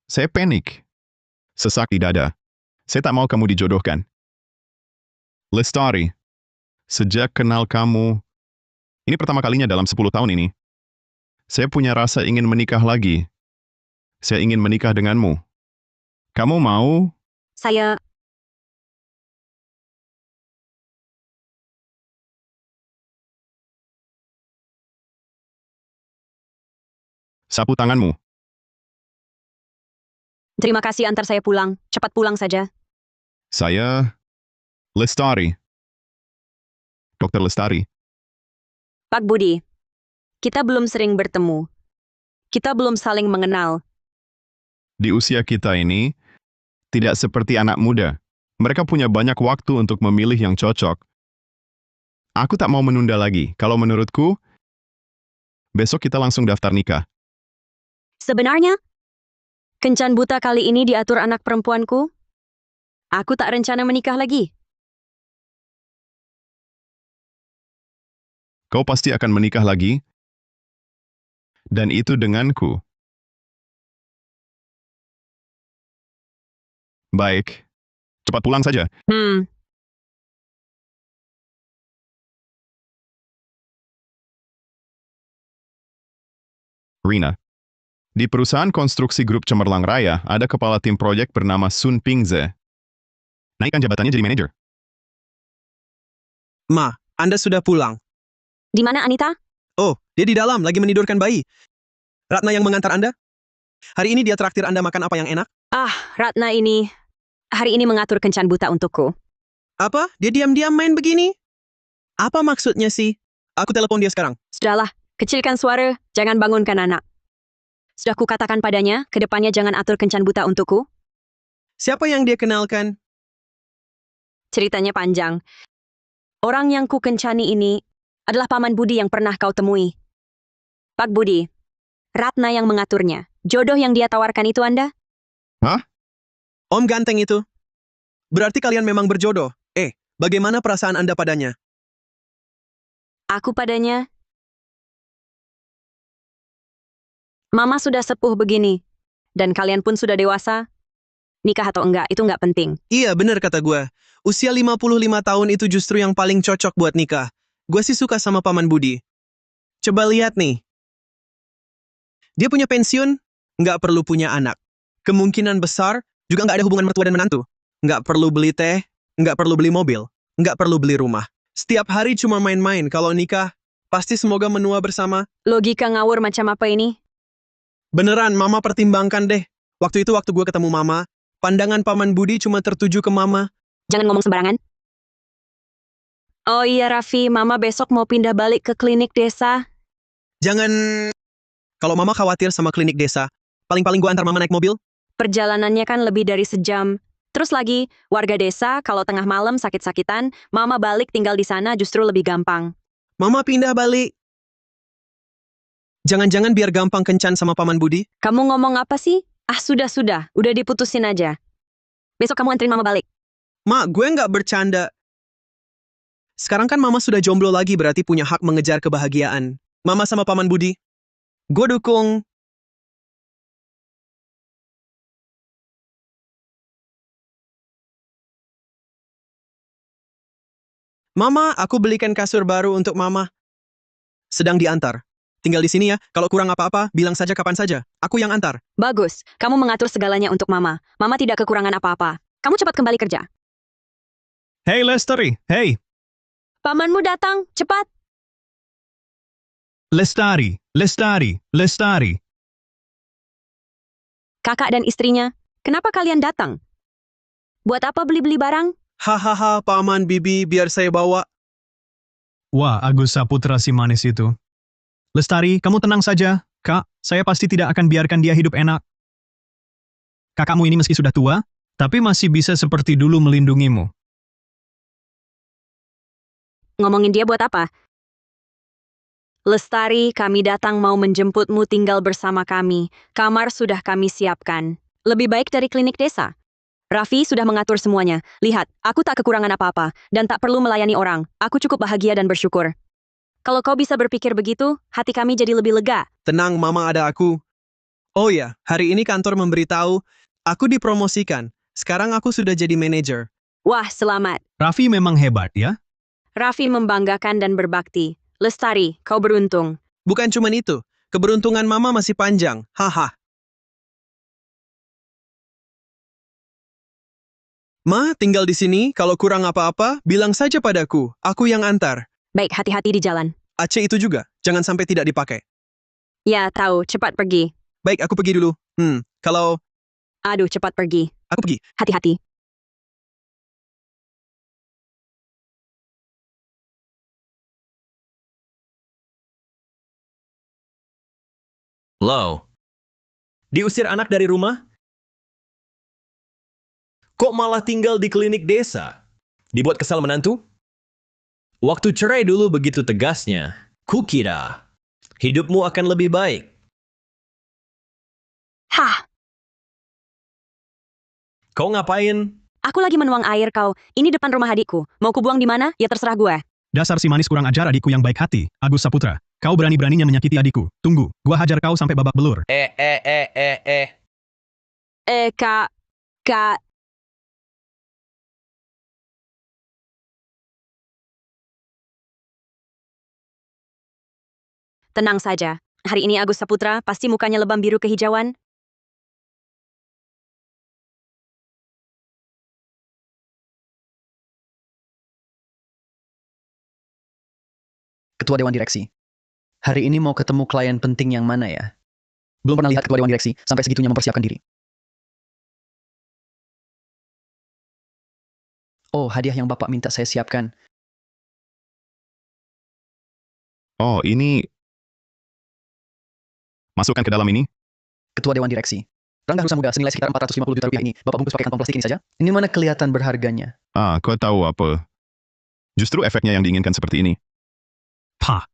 Saya panik. Sesak di dada. Saya tak mau kamu dijodohkan. Lestari, sejak kenal kamu, ini pertama kalinya dalam 10 tahun ini, saya punya rasa ingin menikah lagi. Saya ingin menikah denganmu. Kamu mau? Saya Sapu tanganmu. terima kasih antar saya pulang. Cepat pulang saja. Saya, Lestari. Dokter Lestari. Pak Budi, kita belum sering bertemu. Kita belum saling mengenal. Di usia kita ini, tidak seperti anak muda. Mereka punya banyak waktu untuk memilih yang cocok. Aku tak mau menunda lagi. Kalau menurutku, besok kita langsung daftar nikah. Sebenarnya, kencan buta kali ini diatur anak perempuanku. Aku tak rencana menikah lagi. Kau pasti akan menikah lagi, dan itu denganku. Baik, cepat pulang saja. Rina, Di perusahaan konstruksi grup Cemerlang Raya, ada kepala tim proyek bernama Sun Pingze. Naikkan jabatannya jadi manajer. Ma, Anda sudah pulang. Di mana Anita? Oh, dia di dalam, lagi menidurkan bayi. Ratna yang mengantar Anda? Hari ini dia traktir Anda makan apa yang enak? Ratna ini hari ini mengatur kencan buta untukku. Apa? Dia diam-diam main begini? Apa maksudnya sih? Aku telepon dia sekarang. Sudahlah, kecilkan suara, jangan bangunkan anak. Sudah kukatakan padanya, kedepannya jangan atur kencan buta untukku. Siapa yang dia kenalkan? Ceritanya panjang. Orang yang ku kencani ini adalah Paman Budi yang pernah kau temui. Pak Budi, Ratna yang mengaturnya. Jodoh yang dia tawarkan itu Anda? Om ganteng itu. Berarti kalian memang berjodoh. Bagaimana perasaan Anda padanya? Aku padanya. Mama sudah sepuh begini. Dan kalian pun sudah dewasa. Nikah atau enggak, itu enggak penting. Iya, bener kata gue. Usia 55 tahun itu justru yang paling cocok buat nikah. Gue sih suka sama Paman Budi. Coba lihat nih. Dia punya pensiun, nggak perlu punya anak. Kemungkinan besar juga nggak ada hubungan mertua dan menantu. Nggak perlu beli teh, nggak perlu beli mobil, nggak perlu beli rumah. Setiap hari cuma main-main. Kalau nikah, pasti semoga menua bersama. Logika ngawur macam apa ini? Beneran, Mama pertimbangkan deh. Waktu itu waktu gue ketemu Mama, pandangan Paman Budi cuma tertuju ke Mama. Jangan ngomong sembarangan. Oh iya Raffi, Mama besok mau pindah balik ke klinik desa. Jangan... Kalau Mama khawatir sama klinik desa, paling-paling gue antar Mama naik mobil. Perjalanannya kan lebih dari sejam. Terus lagi, warga desa kalau tengah malam sakit-sakitan, Mama balik tinggal di sana justru lebih gampang. Mama pindah balik. Jangan-jangan biar gampang kencan sama Paman Budi? Kamu ngomong apa sih? Sudah, udah diputusin aja. Besok kamu anterin Mama balik. Ma, gue nggak bercanda. Sekarang kan Mama sudah jomblo lagi, berarti punya hak mengejar kebahagiaan. Mama sama Paman Budi. Gue dukung. Mama, aku belikan kasur baru untuk Mama. Sedang diantar. Tinggal di sini ya, kalau kurang apa-apa, bilang saja kapan saja. Aku yang antar. Bagus, kamu mengatur segalanya untuk Mama. Mama tidak kekurangan apa-apa. Kamu cepat kembali kerja. Hey Lestari, hey. Pamanmu datang, cepat. Lestari. Kakak dan istrinya, kenapa kalian datang? Buat apa beli-beli barang? Hahaha, Paman Bibi, biar saya bawa. Wah, Agus Saputra si manis itu. Lestari, kamu tenang saja. Kak, saya pasti tidak akan biarkan dia hidup enak. Kakakmu ini meski sudah tua, tapi masih bisa seperti dulu melindungimu. Ngomongin dia buat apa? Lestari, kami datang mau menjemputmu tinggal bersama kami. Kamar sudah kami siapkan. Lebih baik dari klinik desa. Raffi sudah mengatur semuanya. Lihat, aku tak kekurangan apa-apa, dan tak perlu melayani orang. Aku cukup bahagia dan bersyukur. Kalau kau bisa berpikir begitu, hati kami jadi lebih lega. Tenang, Mama, ada aku. Oh ya, hari ini kantor memberitahu, aku dipromosikan. Sekarang aku sudah jadi manajer. Wah, selamat. Raffi memang hebat ya. Raffi membanggakan dan berbakti. Lestari, kau beruntung. Bukan cuma itu, keberuntungan Mama masih panjang. Haha. Ma, tinggal di sini, kalau kurang apa-apa, bilang saja padaku. Aku yang antar. Baik, hati-hati di jalan. Aceh itu juga, jangan sampai tidak dipakai. Ya, tahu, cepat pergi. Baik, aku pergi dulu. Kalau... Aduh, cepat pergi. Aku pergi. Hati-hati. Lo, diusir anak dari rumah? Kok malah tinggal di klinik desa? Dibuat kesal menantu? Waktu cerai dulu begitu tegasnya, kukira hidupmu akan lebih baik. Hah, Kau ngapain? aku lagi menuang air kau. Ini depan rumah adikku. Mau kubuang di mana? Ya terserah gue. Dasar si manis kurang ajar adikku yang baik hati, Agus Saputra. Kau berani-beraninya menyakiti adikku. Tunggu, gua hajar kau sampai babak belur. Kak. Tenang saja. Hari ini Agus Saputra pasti mukanya lebam biru kehijauan. Ketua Dewan Direksi. Hari ini mau ketemu klien penting yang mana ya? Belum pernah lihat Ketua Dewan Direksi sampai segitunya mempersiapkan diri. Oh, hadiah yang Bapak minta saya siapkan. Oh, ini... Masukkan ke dalam ini. Ketua Dewan Direksi. Rangga rusa muda senilai sekitar 450 juta rupiah ini, Bapak bungkus pakai kantong plastik ini saja. Ini mana kelihatan berharganya? Ah, kau tahu apa? Justru efeknya yang diinginkan seperti ini. Pah.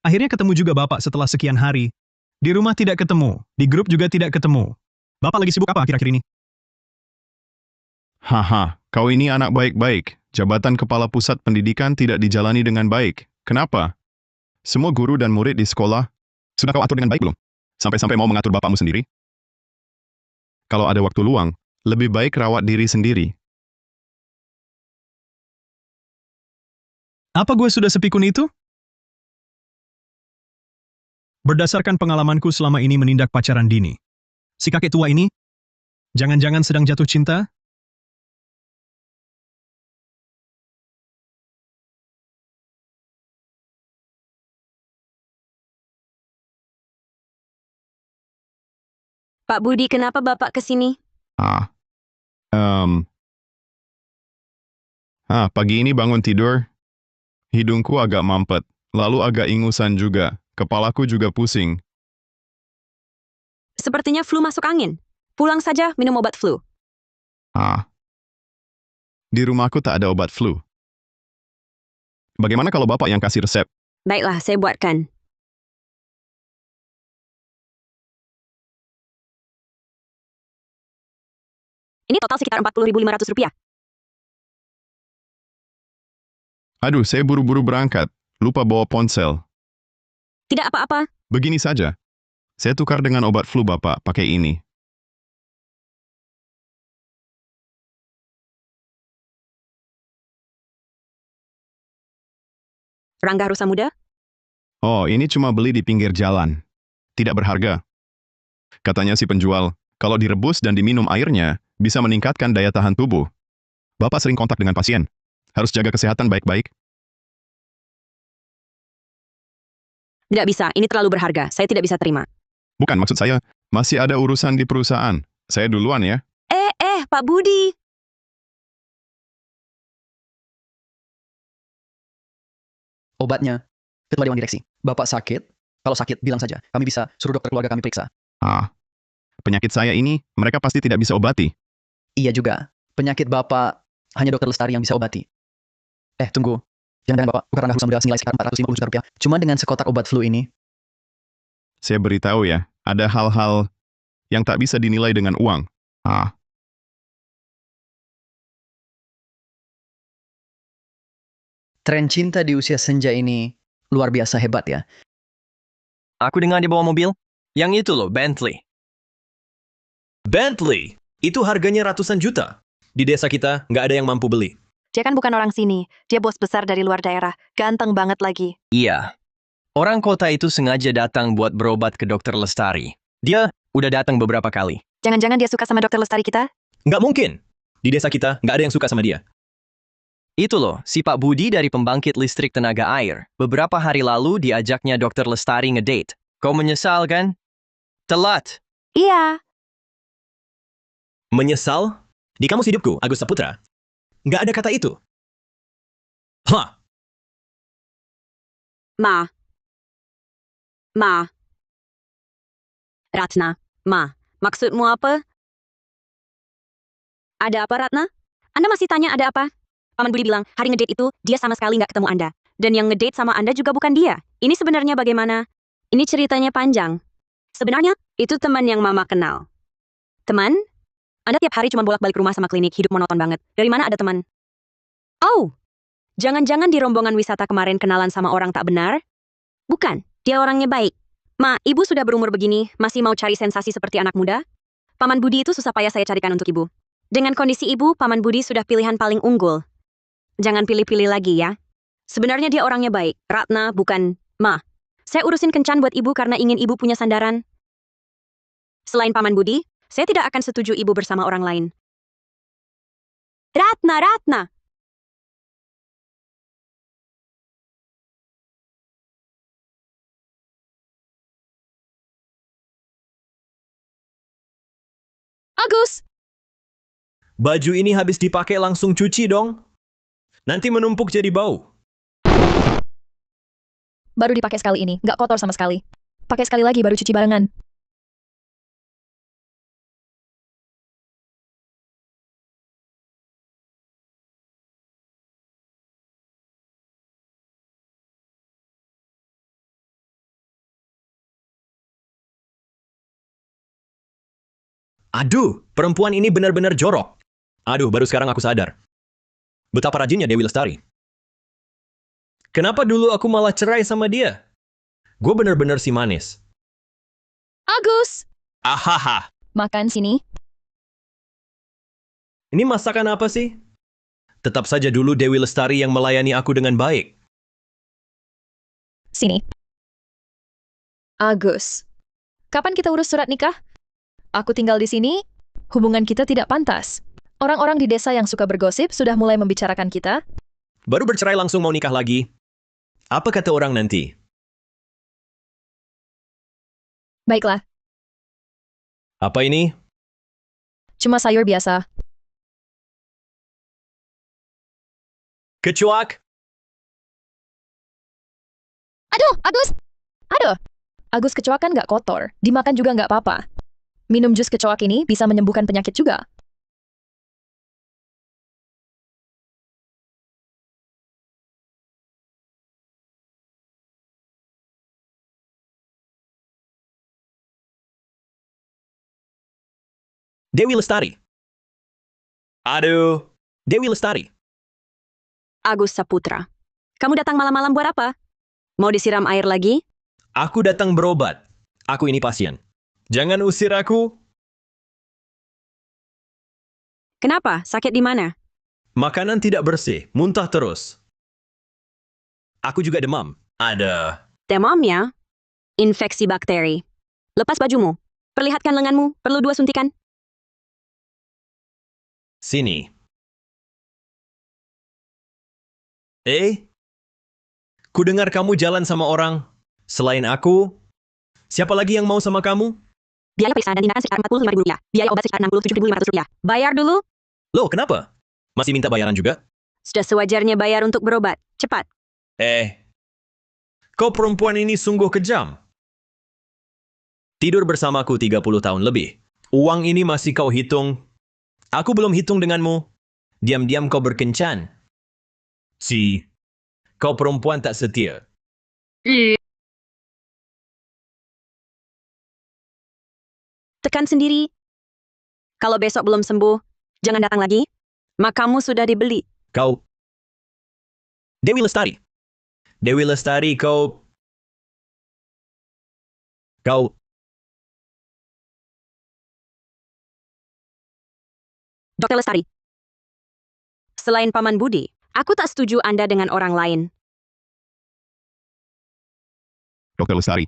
Akhirnya ketemu juga Bapak setelah sekian hari. Di rumah tidak ketemu, di grup juga tidak ketemu. Bapak lagi sibuk apa akhir-akhir ini? Haha, kau ini anak baik-baik. Jabatan Kepala Pusat Pendidikan tidak dijalani dengan baik. Kenapa? Semua guru dan murid di sekolah, sudah kau atur dengan baik belum? Sampai-sampai mau mengatur bapakmu sendiri? Kalau ada waktu luang, lebih baik rawat diri sendiri. Apa gue sudah sepikun itu? Berdasarkan pengalamanku selama ini menindak pacaran dini, si kakek tua ini, jangan-jangan sedang jatuh cinta? Pak Budi, kenapa Bapak kesini? Pagi ini bangun tidur, hidungku agak mampet, lalu agak ingusan juga, kepalaku juga pusing. Sepertinya flu masuk angin. Pulang saja minum obat flu. Di rumahku tak ada obat flu. Bagaimana kalau Bapak yang kasih resep? Baiklah, saya buatkan. Ini total sekitar Rp40.500. Aduh, saya buru-buru berangkat, lupa bawa ponsel. Tidak apa-apa. Begini saja, saya tukar dengan obat flu Bapak pakai ini. Rangga rusa muda? Oh, ini cuma beli di pinggir jalan. Tidak berharga. Katanya si penjual, kalau direbus dan diminum airnya, bisa meningkatkan daya tahan tubuh. Bapak sering kontak dengan pasien. Harus jaga kesehatan baik-baik. Tidak bisa, ini terlalu berharga. Saya tidak bisa terima. Bukan maksud saya, masih ada urusan di perusahaan. Saya duluan ya. Pak Budi. Obatnya. Ketua Dewan Direksi. Bapak sakit? Kalau sakit, bilang saja. Kami bisa suruh dokter keluarga kami periksa. Penyakit saya ini, mereka pasti tidak bisa obati. Iya juga. Penyakit Bapak, hanya dokter Lestari yang bisa obati. Tunggu. Jangan-jangan Bapak bukan Rangga rusa muda senilai sekitar 450 juta rupiah. Cuma dengan sekotak obat flu ini. Saya beritahu ya, ada hal-hal yang tak bisa dinilai dengan uang. Tren cinta di usia senja ini luar biasa hebat ya. Aku dengar dia bawa mobil. Yang itu loh, Bentley. Bentley! Itu harganya ratusan juta. Di desa kita, nggak ada yang mampu beli. Dia kan bukan orang sini. Dia bos besar dari luar daerah. Ganteng banget lagi. Iya. Orang kota itu sengaja datang buat berobat ke Dokter Lestari. Dia udah datang beberapa kali. Jangan-jangan dia suka sama dokter Lestari kita? Nggak mungkin. Di desa kita, nggak ada yang suka sama dia. Itu loh, si Pak Budi dari pembangkit listrik tenaga air. Beberapa hari lalu diajaknya Dokter Lestari ngedate. Kau menyesal kan? Telat. Iya. Menyesal? Di kamus hidupku, Agus Saputra. Nggak ada kata itu. Hah! Ma. Ratna, maksudmu apa? Ada apa, Ratna? Anda masih tanya ada apa? Paman Budi bilang, hari ngedate itu, dia sama sekali nggak ketemu Anda. Dan yang ngedate sama Anda juga bukan dia. Ini sebenarnya bagaimana? Ini ceritanya panjang. Sebenarnya, itu teman yang Mama kenal. Teman? Anda tiap hari cuma bolak-balik rumah sama klinik, hidup monoton banget. Dari mana ada teman? Oh, jangan-jangan di rombongan wisata kemarin kenalan sama orang tak benar? Bukan, dia orangnya baik. Ma, ibu sudah berumur begini, masih mau cari sensasi seperti anak muda? Paman Budi itu susah payah saya carikan untuk ibu. Dengan kondisi ibu, Paman Budi sudah pilihan paling unggul. Jangan pilih-pilih lagi ya. Sebenarnya dia orangnya baik, Ratna bukan Ma. Saya urusin kencan buat ibu karena ingin ibu punya sandaran. Selain Paman Budi, saya tidak akan setuju ibu bersama orang lain. Ratna, Ratna! Agus! Baju ini habis dipakai langsung cuci dong. Nanti menumpuk jadi bau. Baru dipakai sekali ini, nggak kotor sama sekali. Pakai sekali lagi baru cuci barengan. Aduh, perempuan ini benar-benar jorok. Aduh, baru sekarang aku sadar. Betapa rajinnya Dewi Lestari. Kenapa dulu aku malah cerai sama dia? Gue benar-benar si manis. Agus! Ahaha, Makan sini. ini masakan apa sih? Tetap saja dulu Dewi Lestari yang melayani aku dengan baik. Sini. Agus. Kapan kita urus surat nikah? Aku tinggal di sini, hubungan kita tidak pantas. Orang-orang di desa yang suka bergosip sudah mulai membicarakan kita. Baru bercerai langsung mau nikah lagi. Apa kata orang nanti? Baiklah, Apa ini? cuma sayur biasa. Kecuak? Aduh, Agus! Aduh! Agus, kecoak kan nggak kotor. Dimakan juga nggak apa-apa. Minum jus kecoak ini bisa menyembuhkan penyakit juga. Dewi Lestari. Aduh, Dewi Lestari. Agus Saputra. Kamu datang malam-malam buat apa? Mau disiram air lagi? Aku datang berobat. Aku ini pasien. Jangan usir aku. Kenapa? Sakit di mana? Makanan tidak bersih, muntah terus. Aku juga demam. Ada. Demam ya? Infeksi bakteri. Lepas bajumu. Perlihatkan lenganmu. Perlu 2 suntikan. Sini. Ku dengar kamu jalan sama orang. Selain aku, siapa lagi yang mau sama kamu? Biaya periksa dan tindakan sekitar Rp45.000. Biaya obat sekitar Rp67.500. Bayar dulu. Loh, kenapa? Masih minta bayaran juga? Sudah sewajarnya bayar untuk berobat. Cepat. Kau perempuan ini sungguh kejam. Tidur bersamaku 30 tahun lebih. Uang ini masih kau hitung. Aku belum hitung denganmu. Diam-diam kau berkencan. Kau perempuan tak setia. Tekan sendiri. Kalau besok belum sembuh, jangan datang lagi. Makamu sudah dibeli. Kau. Dewi Lestari. Dewi Lestari, kau. Dr. Lestari. Selain Paman Budi, aku tak setuju Anda dengan orang lain. Dr. Lestari.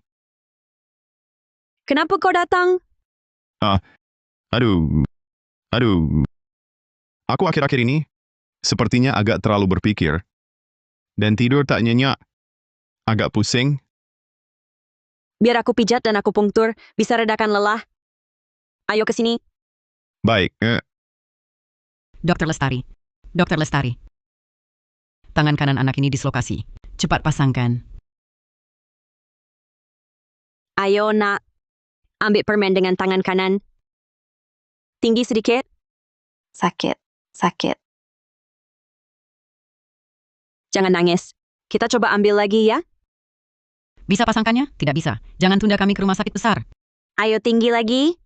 Kenapa kau datang? Aduh. Aku akhir-akhir ini sepertinya agak terlalu berpikir. Dan tidur tak nyenyak. Agak pusing. Biar aku pijat dan aku punktur, bisa redakan lelah. Ayo ke sini. Baik, Dr. Lestari. Dr. Lestari. Tangan kanan anak ini dislokasi. Cepat pasangkan. Ayo, nak. Ambil permen dengan tangan kanan. Tinggi sedikit. Sakit. Jangan nangis. Kita coba ambil lagi ya. Bisa pasangkannya? Tidak bisa. Jangan tunda kami ke rumah sakit besar. Ayo tinggi lagi.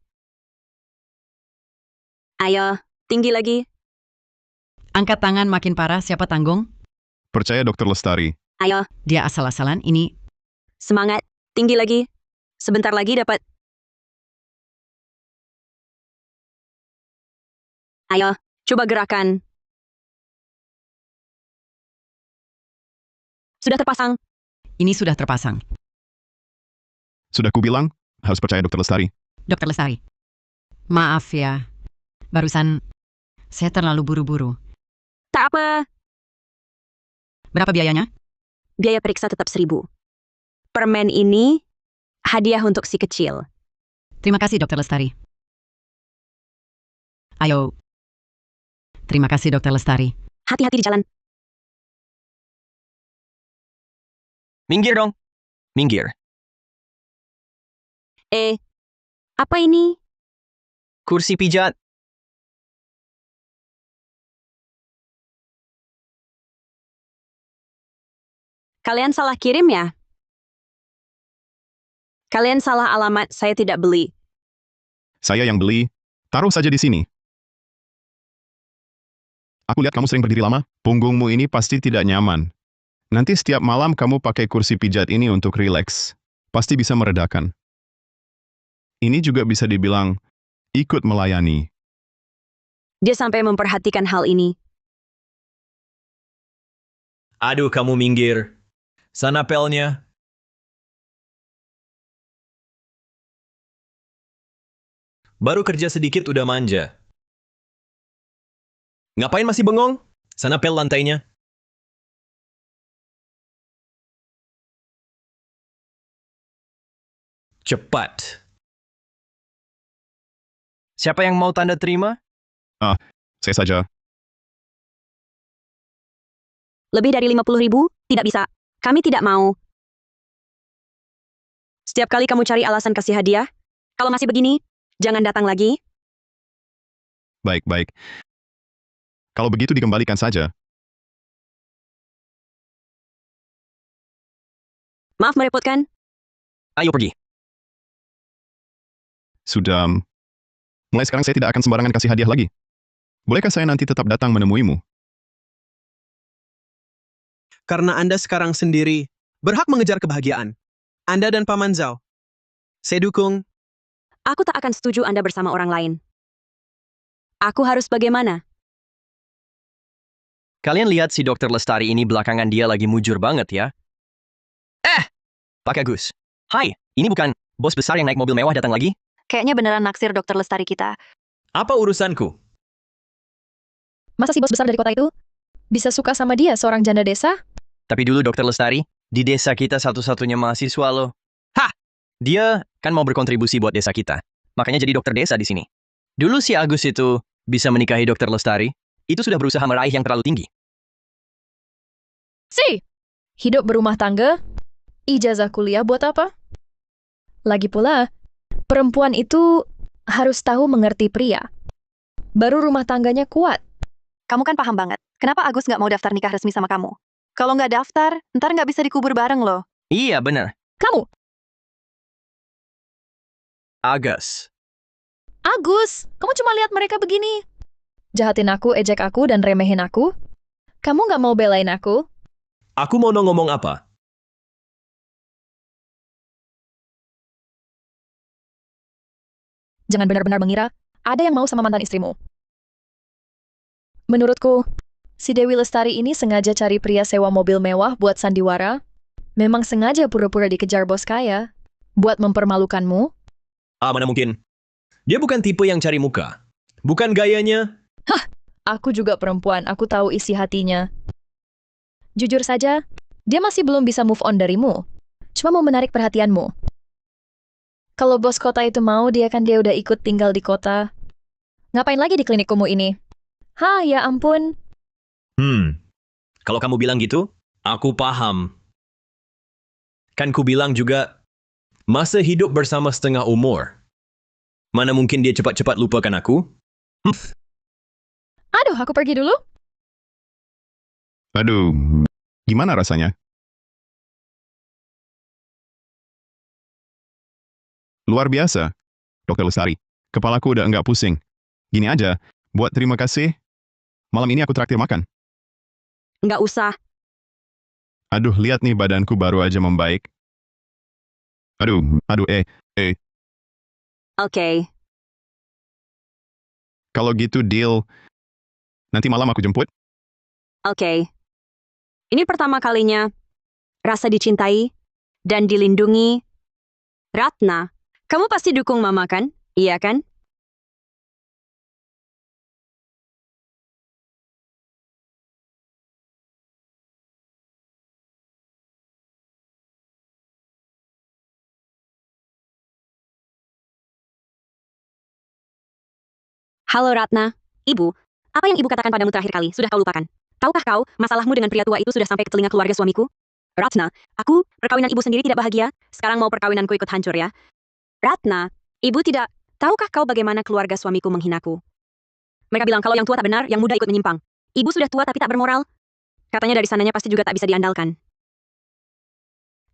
Ayo, tinggi lagi. Angkat tangan makin parah, siapa tanggung? percaya Dr. Lestari. Ayo, Dia asal-asalan, ini semangat. Tinggi lagi. Sebentar lagi dapat. Ayo, coba gerakan. Sudah terpasang. sudah terpasang. Sudah kubilang, harus percaya Dokter Lestari. Dokter Lestari. Maaf ya. Barusan saya terlalu buru-buru. Tak apa, Berapa biayanya? biaya periksa tetap 1.000. Permen ini hadiah untuk si kecil. Terima kasih, Dokter Lestari. Ayo. Terima kasih, Dokter Lestari. Hati-hati di jalan. Minggir dong. Minggir. Apa ini? Kursi pijat. Kalian salah kirim ya? Kalian salah alamat, saya tidak beli. Saya yang beli. Taruh saja di sini. Aku lihat kamu sering berdiri lama. Punggungmu ini pasti tidak nyaman. Nanti setiap malam kamu pakai kursi pijat ini untuk rileks. Pasti bisa meredakan. Ini juga bisa dibilang ikut melayani. Dia sampai memperhatikan hal ini. Aduh, kamu minggir. Sana pelnya. Baru kerja sedikit udah manja. Ngapain masih bengong? Sana pel lantainya. Cepat. Siapa yang mau tanda terima? Saya saja. Lebih dari 50.000? Tidak bisa. Kami tidak mau. Setiap kali kamu cari alasan kasih hadiah, kalau masih begini, jangan datang lagi. Baik-baik. Kalau begitu dikembalikan saja. Maaf merepotkan. Ayo pergi. Sudah. Mulai sekarang saya tidak akan sembarangan kasih hadiah lagi. Bolehkah saya nanti tetap datang menemuimu? Karena Anda sekarang sendiri berhak mengejar kebahagiaan. Anda dan Paman Zhao. Saya dukung. Aku tak akan setuju Anda bersama orang lain. Aku harus bagaimana? Kalian lihat si Dokter Lestari ini belakangan dia lagi mujur banget ya. Pak Agus. Hai, ini bukan bos besar yang naik mobil mewah datang lagi? Kayaknya beneran naksir Dokter Lestari kita. Apa urusanku? Masa si bos besar dari kota itu bisa suka sama dia, seorang janda desa? Tapi dulu Dokter Lestari, di desa kita satu-satunya mahasiswa loh. Hah! Dia kan mau berkontribusi buat desa kita. Makanya jadi dokter desa di sini. Dulu si Agus itu bisa menikahi Dokter Lestari, itu sudah berusaha meraih yang terlalu tinggi. Hidup berumah tangga? Ijazah kuliah buat apa? Lagi pula, perempuan itu harus tahu mengerti pria. Baru rumah tangganya kuat. Kamu kan paham banget. Kenapa Agus nggak mau daftar nikah resmi sama kamu? Kalau nggak daftar, ntar nggak bisa dikubur bareng loh. Iya, bener. Kamu, Agus. Agus, kamu cuma lihat mereka begini. Jahatin aku, ejek aku, dan remehin aku. Kamu nggak mau belain aku? Aku mau ngomong apa? Jangan benar-benar mengira ada yang mau sama mantan istrimu. Menurutku, si Dewi Lestari ini sengaja cari pria sewa mobil mewah buat sandiwara. Memang sengaja pura-pura dikejar bos kaya. Buat mempermalukanmu. Mana mungkin? Dia bukan tipe yang cari muka. Bukan gayanya. Aku juga perempuan, aku tahu isi hatinya. Jujur saja, dia masih belum bisa move on darimu. Cuma mau menarik perhatianmu. Kalau bos kota itu mau, dia udah ikut tinggal di kota. Ngapain lagi di klinik kumuh ini? Ya ampun. Kalau kamu bilang gitu, aku paham. Kan ku bilang juga, masa hidup bersama setengah umur. Mana mungkin dia cepat-cepat lupakan aku? Aduh, aku pergi dulu. Aduh, gimana rasanya? Luar biasa. Dokter Lestari, kepalaku udah enggak pusing. Gini aja, buat terima kasih, malam ini aku traktir makan. Nggak usah. Aduh, lihat nih badanku baru aja membaik. Aduh, Oke. kalau gitu deal. Nanti malam aku jemput. Oke. Ini pertama kalinya rasa dicintai dan dilindungi Ratna, kamu pasti dukung Mama kan? Iya kan? Halo Ratna. Ibu, apa yang ibu katakan padamu terakhir kali sudah kau lupakan? Tahukah kau, masalahmu dengan pria tua itu sudah sampai ke telinga keluarga suamiku? Ratna, perkawinan ibu sendiri tidak bahagia, sekarang mau perkawinanku ikut hancur ya? Ratna, ibu tidak, tahukah kau bagaimana keluarga suamiku menghinaku? Mereka bilang kalau yang tua tak benar, yang muda ikut menyimpang. Ibu sudah tua tapi tak bermoral. Katanya dari sananya pasti juga tak bisa diandalkan.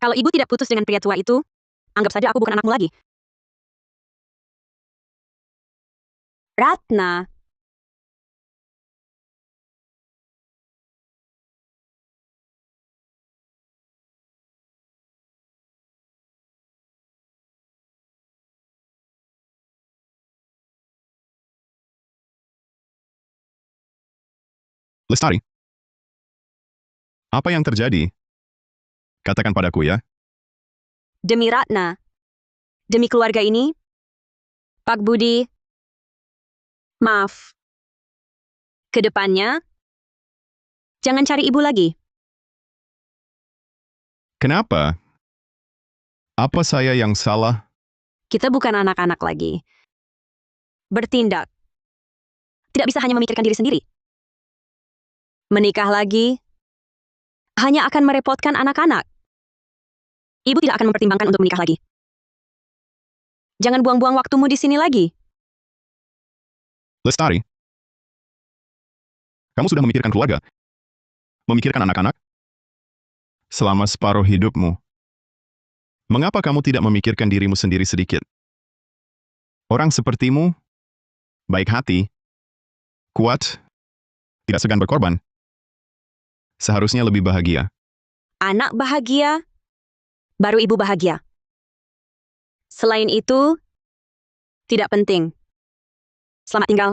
Kalau ibu tidak putus dengan pria tua itu, anggap saja aku bukan anakmu lagi. Ratna, Lestari, apa yang terjadi? Katakan padaku ya. demi Ratna, demi keluarga ini, Pak Budi, maaf. Kedepannya, jangan cari ibu lagi. Kenapa? Apa saya yang salah? Kita bukan anak-anak lagi. Bertindak. Tidak bisa hanya memikirkan diri sendiri. Menikah lagi hanya akan merepotkan anak-anak. Ibu tidak akan mempertimbangkan untuk menikah lagi. Jangan buang-buang waktumu di sini lagi. Lestari, kamu sudah memikirkan keluarga? Memikirkan anak-anak? Selama separuh hidupmu. Mengapa kamu tidak memikirkan dirimu sendiri sedikit? Orang sepertimu, baik hati, kuat, tidak segan berkorban. Seharusnya lebih bahagia. Anak bahagia, baru ibu bahagia. Selain itu, tidak penting. Selamat tinggal.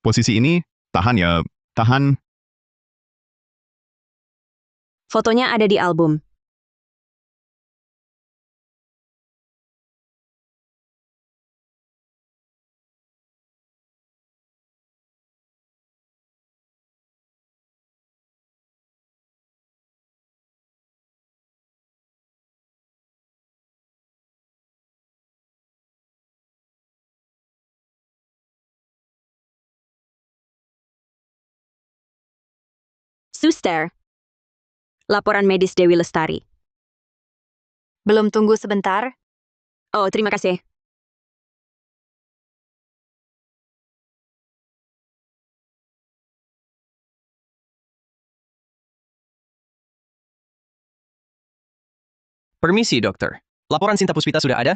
Posisi ini, tahan ya, tahan. Fotonya ada di album. Suster. Laporan medis Dewi Lestari. Belum tunggu sebentar? Oh, terima kasih. Permisi, dokter. Laporan Sinta Puspita sudah ada?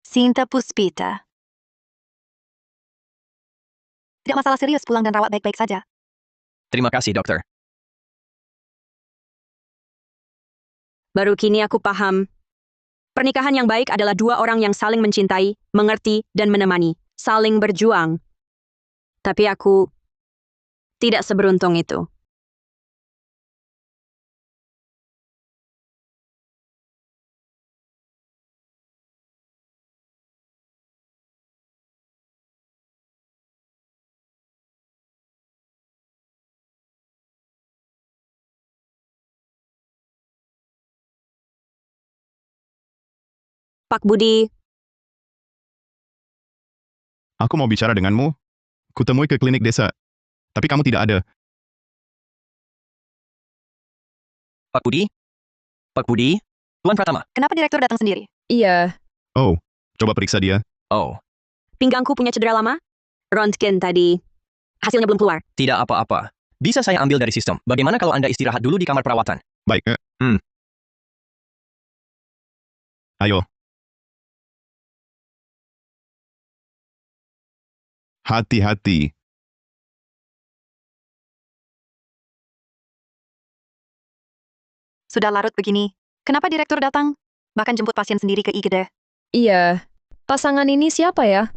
Sinta Puspita. Tidak masalah serius, pulang dan rawat baik-baik saja. Terima kasih, dokter. Baru kini aku paham. Pernikahan yang baik adalah dua orang yang saling mencintai, mengerti, dan menemani. Saling berjuang. Tapi aku tidak seberuntung itu. Pak Budi, Aku mau bicara denganmu. Kutemui ke klinik desa. Tapi kamu tidak ada. Pak Budi? Pak Budi? Tuan Pratama? Kenapa direktur datang sendiri? Iya, Oh, coba periksa dia. Oh, pinggangku punya cedera lama? Röntgen tadi. Hasilnya belum keluar. Tidak apa-apa. Bisa saya ambil dari sistem. Bagaimana kalau Anda istirahat dulu di kamar perawatan? Baik, Ayo. Hati-hati. Sudah larut begini. Kenapa direktur datang? Bahkan jemput pasien sendiri ke IGD. Iya. Pasangan ini siapa ya?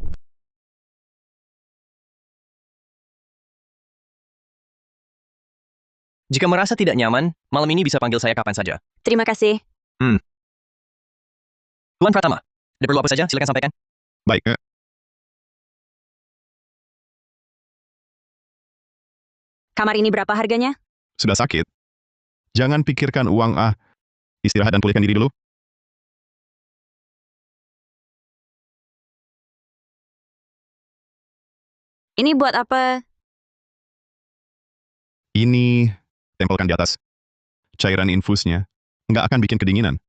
Jika merasa tidak nyaman, malam ini bisa panggil saya kapan saja. Terima kasih. Tuan Pratama, ada perlu apa saja? Silakan sampaikan. Baik, Kamar ini berapa harganya? sudah sakit. Jangan pikirkan uang, Istirahat dan pulihkan diri dulu. Ini buat apa? Ini, tempelkan di atas. Cairan infusnya nggak akan bikin kedinginan.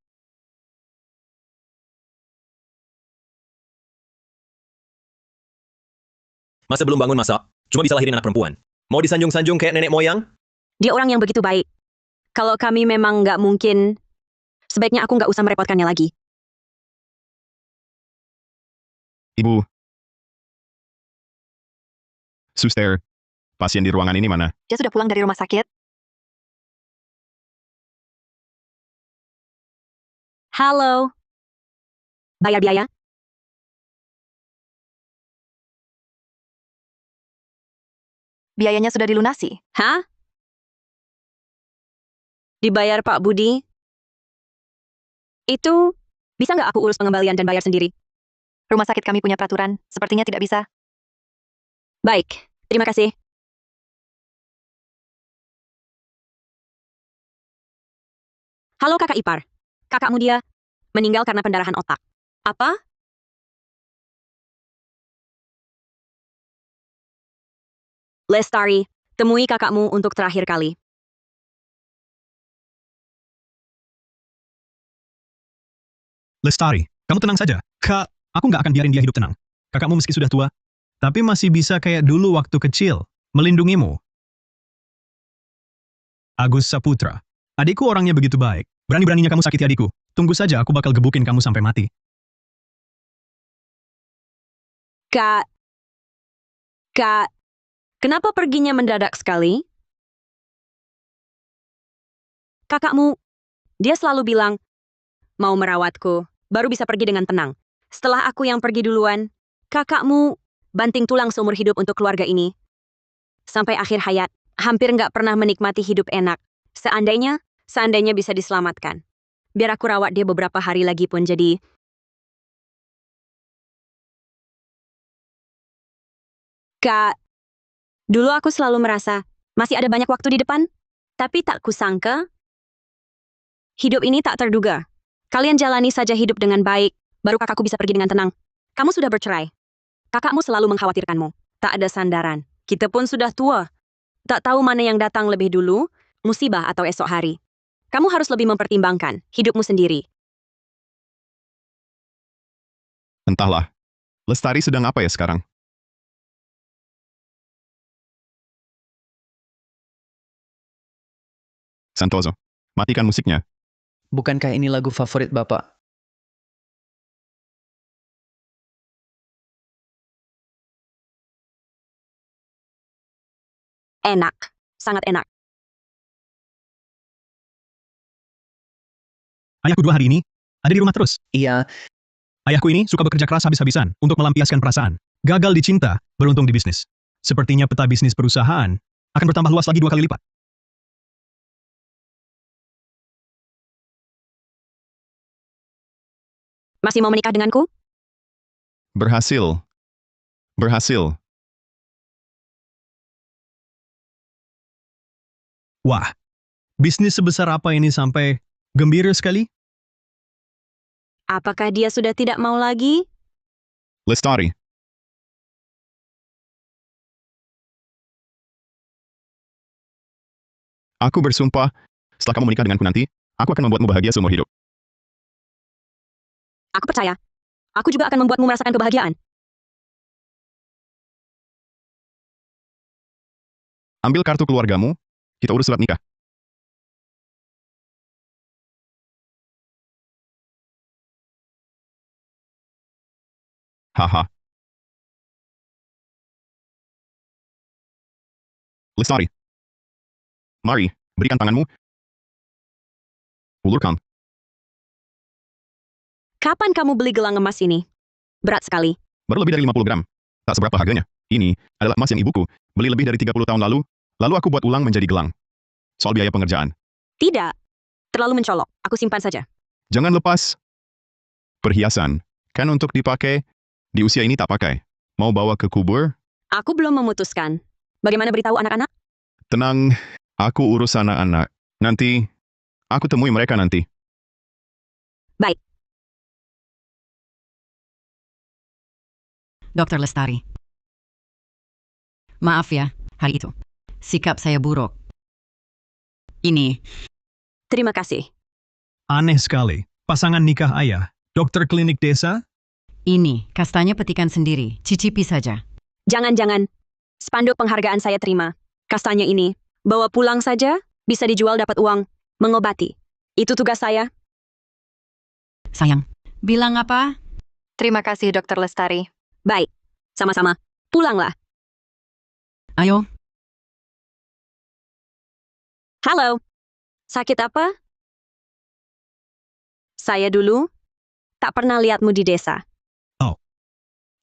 Masa belum bangun masak? Cuma bisa lahirin anak perempuan. Mau disanjung-sanjung kayak nenek moyang? Dia orang yang begitu baik. Kalau kami memang nggak mungkin, sebaiknya aku nggak usah merepotkannya lagi. Ibu. Suster, pasien di ruangan ini mana? Dia sudah pulang dari rumah sakit. Halo. Bayar biaya? Biayanya sudah dilunasi. Hah? Dibayar Pak Budi? Itu, bisa nggak aku urus pengembalian dan bayar sendiri? Rumah sakit kami punya peraturan. Sepertinya tidak bisa. Baik, terima kasih. Halo kakak ipar. Kakakmu dia meninggal karena pendarahan otak. Apa? Lestari, temui kakakmu untuk terakhir kali. Lestari, kamu tenang saja. Kak, aku nggak akan biarin dia hidup tenang. Kakakmu meski sudah tua, tapi masih bisa kayak dulu waktu kecil, melindungimu. Agus Saputra, adikku orangnya begitu baik. Berani-beraninya kamu sakiti adikku. Tunggu saja, aku bakal gebukin kamu sampai mati. Kak, kenapa perginya mendadak sekali? Kakakmu, dia selalu bilang, mau merawatku, baru bisa pergi dengan tenang. Setelah aku yang pergi duluan, kakakmu banting tulang seumur hidup untuk keluarga ini. Sampai akhir hayat, hampir nggak pernah menikmati hidup enak. Seandainya bisa diselamatkan. Biar aku rawat dia beberapa hari lagi pun jadi. Kak, dulu aku selalu merasa masih ada banyak waktu di depan, tapi tak kusangka hidup ini tak terduga. Kalian jalani saja hidup dengan baik, baru kakakku bisa pergi dengan tenang. Kamu sudah bercerai. Kakakmu selalu mengkhawatirkanmu. Tak ada sandaran. Kita pun sudah tua. Tak tahu mana yang datang lebih dulu, musibah atau esok hari. Kamu harus lebih mempertimbangkan hidupmu sendiri. Entahlah. Lestari sedang apa ya sekarang? Santoso, matikan musiknya. Bukankah ini lagu favorit Bapak? Enak. Sangat enak. Ayahku 2 hari ini ada di rumah terus. Iya, Ayahku ini suka bekerja keras habis-habisan untuk melampiaskan perasaan. Gagal di cinta, beruntung di bisnis. Sepertinya peta bisnis perusahaan akan bertambah luas lagi 2 kali lipat. Masih mau menikah denganku? Berhasil. Berhasil. Wah, bisnis sebesar apa ini sampai gembira sekali? Apakah dia sudah tidak mau lagi? Lestari. Aku bersumpah, setelah kamu menikah denganku nanti, aku akan membuatmu bahagia seumur hidup. Aku percaya. Aku juga akan membuatmu merasakan kebahagiaan. Ambil kartu keluargamu, kita urus surat nikah. Haha. Lestari. Mari, berikan tanganmu. Ulurkan. Kapan kamu beli gelang emas ini? Berat sekali. Baru lebih dari 50 gram. Tak seberapa harganya. Ini adalah emas yang ibuku beli lebih dari 30 tahun lalu aku buat ulang menjadi gelang. Soal biaya pengerjaan. Tidak. Terlalu mencolok. Aku simpan saja. Jangan lepas. Perhiasan. Kan untuk dipakai. Di usia ini tak pakai. Mau bawa ke kubur? Aku belum memutuskan. Bagaimana beritahu anak-anak? Tenang, aku urus anak-anak. Nanti, aku temui mereka nanti. Baik. Dokter Lestari. Maaf ya, hari itu. Sikap saya buruk. Ini, Terima kasih. Aneh sekali. Pasangan nikah ayah. Dokter klinik desa? ini, kastanya petikan sendiri. Cicipi saja. Jangan-jangan. Spanduk penghargaan saya terima. Kastanya ini. Bawa pulang saja. Bisa dijual dapat uang. Mengobati. Itu tugas saya. Sayang, bilang apa? Terima kasih, Dr. Lestari. Baik. Sama-sama. Pulanglah. Ayo, Halo. Sakit apa? Saya dulu. Tak pernah lihatmu di desa.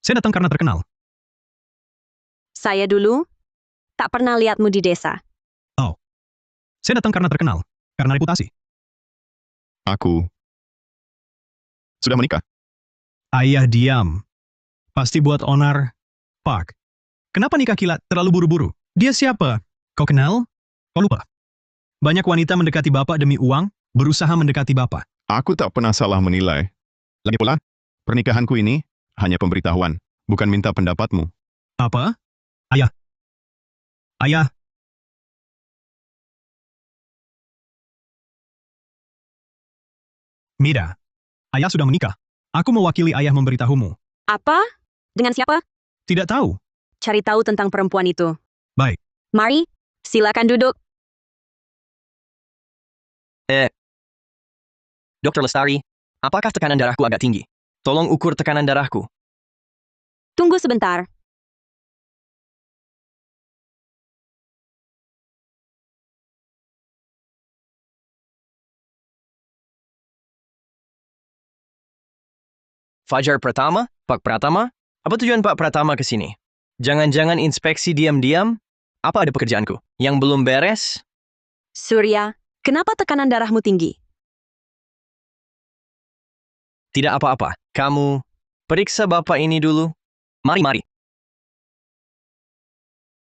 Saya datang karena terkenal. Saya dulu. Tak pernah lihatmu di desa. Saya datang karena terkenal. Karena reputasi. Aku sudah menikah. Ayah diam. Pasti buat onar. Pak. Kenapa nikah kilat terlalu buru-buru? Dia siapa? Kau kenal? Kau lupa? Banyak wanita mendekati bapak demi uang, berusaha mendekati bapak. Aku tak pernah salah menilai. Lagi pula, pernikahanku ini hanya pemberitahuan, bukan minta pendapatmu. Apa? Ayah. Ayah. Mida. Ayah sudah menikah. Aku mewakili ayah memberitahumu. Apa? Dengan siapa? Tidak tahu. Cari tahu tentang perempuan itu. Baik. Mari. Silakan duduk. Dokter Lestari, apakah tekanan darahku agak tinggi? Tolong ukur tekanan darahku. Tunggu sebentar. Fajar Pratama? Pak Pratama? Apa tujuan Pak Pratama ke sini? Jangan-jangan inspeksi diam-diam? Apa ada pekerjaanku? Yang belum beres? Surya, kenapa tekanan darahmu tinggi? Tidak apa-apa. Kamu, periksa bapak ini dulu. Mari.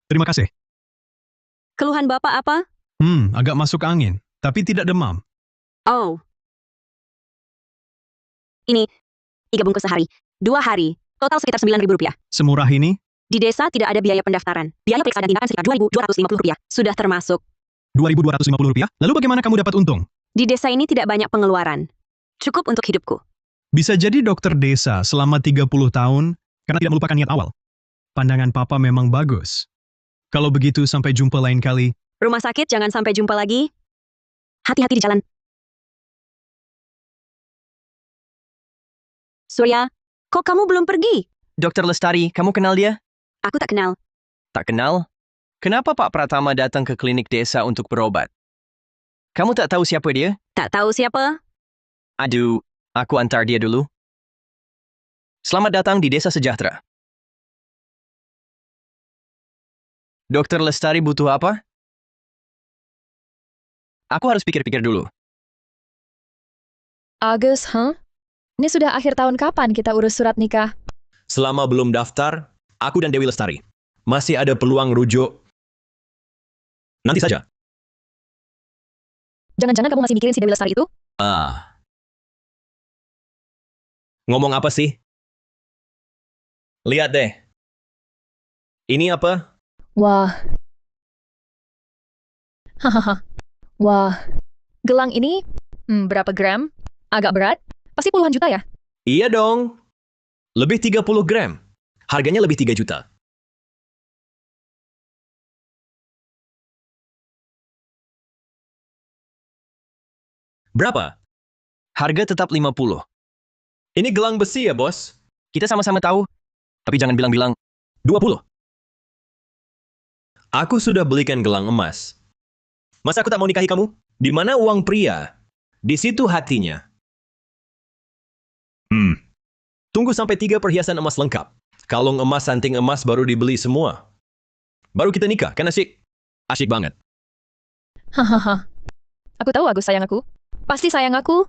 Terima kasih. Keluhan bapak apa? Agak masuk angin, tapi tidak demam. Oh. Ini 3 bungkus sehari. 2 hari. Total sekitar Rp9.000. Semurah ini? Di desa tidak ada biaya pendaftaran. Biaya periksa dan tindakan sekitar Rp2.250. Sudah termasuk. Rp2.250. Lalu bagaimana kamu dapat untung? Di desa ini tidak banyak pengeluaran. Cukup untuk hidupku. Bisa jadi dokter desa selama 30 tahun karena tidak melupakan niat awal. Pandangan papa memang bagus. Kalau begitu sampai jumpa lain kali. Rumah sakit jangan sampai jumpa lagi. Hati-hati di jalan. Surya, kok kamu belum pergi? Dokter Lestari, kamu kenal dia? Aku tak kenal. Tak kenal? Kenapa Pak Pratama datang ke klinik desa untuk berobat? Kamu tak tahu siapa dia? Tak tahu siapa? Aduh, aku antar dia dulu. Selamat datang di Desa Sejahtera. Dokter Lestari butuh apa? Aku harus pikir-pikir dulu. Agus, Ini sudah akhir tahun kapan kita urus surat nikah? Selama belum daftar, aku dan Dewi Lestari masih ada peluang rujuk. Nanti saja. Jangan-jangan kamu masih mikirin si Dewi Lestari itu? Ngomong apa sih? Lihat deh. Ini apa? Wah. Hahaha. Wah. Gelang ini, berapa gram? Agak berat? Pasti puluhan juta ya? Iya dong. Lebih 30 gram. Harganya lebih 3 juta. Berapa? Harga tetap 50. Ini gelang besi ya, bos? Kita sama-sama tahu, tapi jangan bilang-bilang. 20. Aku sudah belikan gelang emas. Masa aku tak mau nikahi kamu? Di mana uang pria? Di situ hatinya. Tunggu sampai 3 perhiasan emas lengkap. Kalung emas, santing emas baru dibeli semua. Baru kita nikah, kan asyik? Asyik banget. Hahaha. Aku tahu Agus sayang aku. Pasti sayang aku.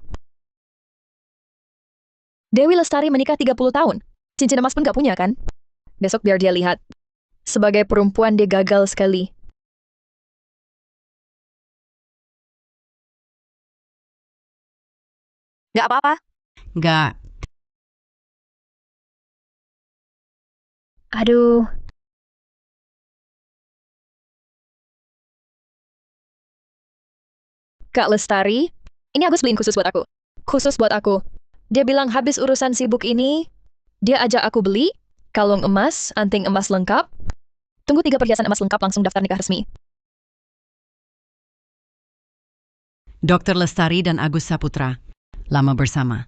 Dewi Lestari menikah 30 tahun. Cincin emas pun gak punya kan? Besok biar dia lihat. Sebagai perempuan dia gagal sekali. Nggak apa-apa. Nggak, Aduh. Kak Lestari, ini Agus beliin khusus buat aku. Khusus buat aku. Dia bilang habis urusan sibuk ini, dia ajak aku beli kalung emas, anting emas lengkap. Tunggu 3 perhiasan emas lengkap langsung daftar nikah resmi. Dr. Lestari dan Agus Saputra. Lama bersama.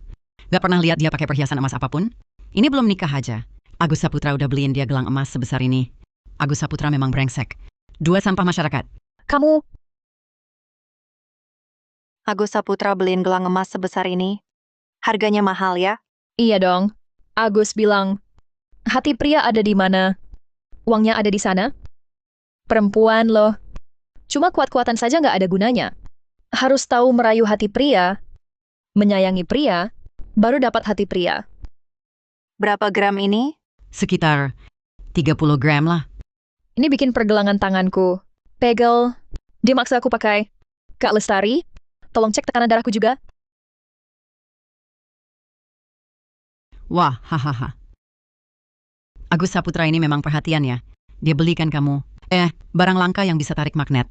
Nggak pernah lihat dia pakai perhiasan emas apapun. Ini belum nikah aja. Agus Saputra udah beliin dia gelang emas sebesar ini. Agus Saputra memang brengsek. 2 sampah masyarakat. Kamu, Agus Saputra beliin gelang emas sebesar ini. Harganya mahal ya? iya dong. Agus bilang, hati pria ada di mana? Uangnya ada di sana? Perempuan loh. Cuma kuat-kuatan saja nggak ada gunanya. Harus tahu merayu hati pria, menyayangi pria, baru dapat hati pria. Berapa gram ini? Sekitar 30 gram lah. Ini bikin pergelangan tanganku. Pegel. Dia maksa aku pakai. Kak Lestari, tolong cek tekanan darahku juga. Wah, hahaha. Agus Saputra ini memang perhatian ya. Dia belikan kamu. Barang langka yang bisa tarik magnet.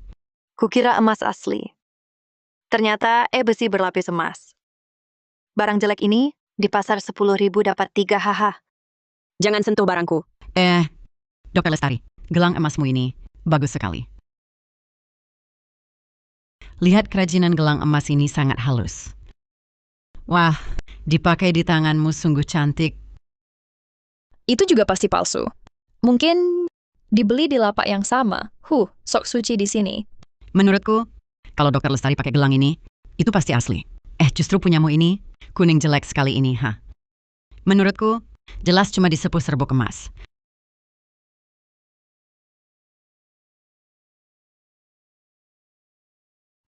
Kukira emas asli. Ternyata besi berlapis emas. Barang jelek ini di pasar 10.000 dapat 3 haha. Jangan sentuh barangku. Dr. Lestari, gelang emasmu ini bagus sekali. Lihat kerajinan gelang emas ini sangat halus. Wah, dipakai di tanganmu sungguh cantik. Itu juga pasti palsu. Mungkin dibeli di lapak yang sama. Sok suci di sini. Menurutku, kalau Dr. Lestari pakai gelang ini, itu pasti asli. Justru punyamu ini, kuning jelek sekali ini, Menurutku, jelas cuma disepuh serbuk emas.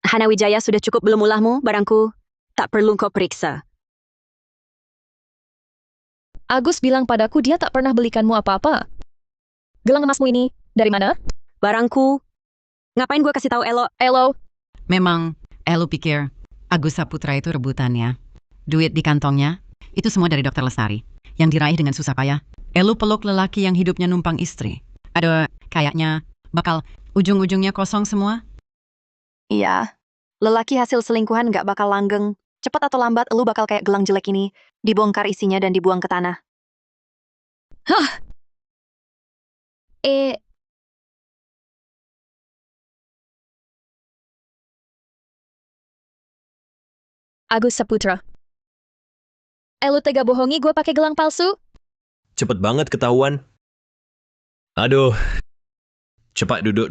Hana Wijaya, sudah cukup belum ulahmu, barangku? Tak perlu kau periksa. Agus bilang padaku dia tak pernah belikanmu apa-apa. Gelang emasmu ini, dari mana? Barangku. Ngapain gue kasih tahu Elo? Elo, Memang, lu pikir Agus Saputra itu rebutannya. Duit di kantongnya, itu semua dari Dr. Lestari. Yang diraih dengan susah payah. Elu peluk lelaki yang hidupnya numpang istri. Aduh, kayaknya bakal ujung-ujungnya kosong semua. Iya. Lelaki hasil selingkuhan nggak bakal langgeng. Cepat atau lambat elu bakal kayak gelang jelek ini. Dibongkar isinya dan dibuang ke tanah. Agus Saputra. Elo tega bohongi gue pakai gelang palsu? Cepet banget ketahuan. Aduh. Cepat duduk.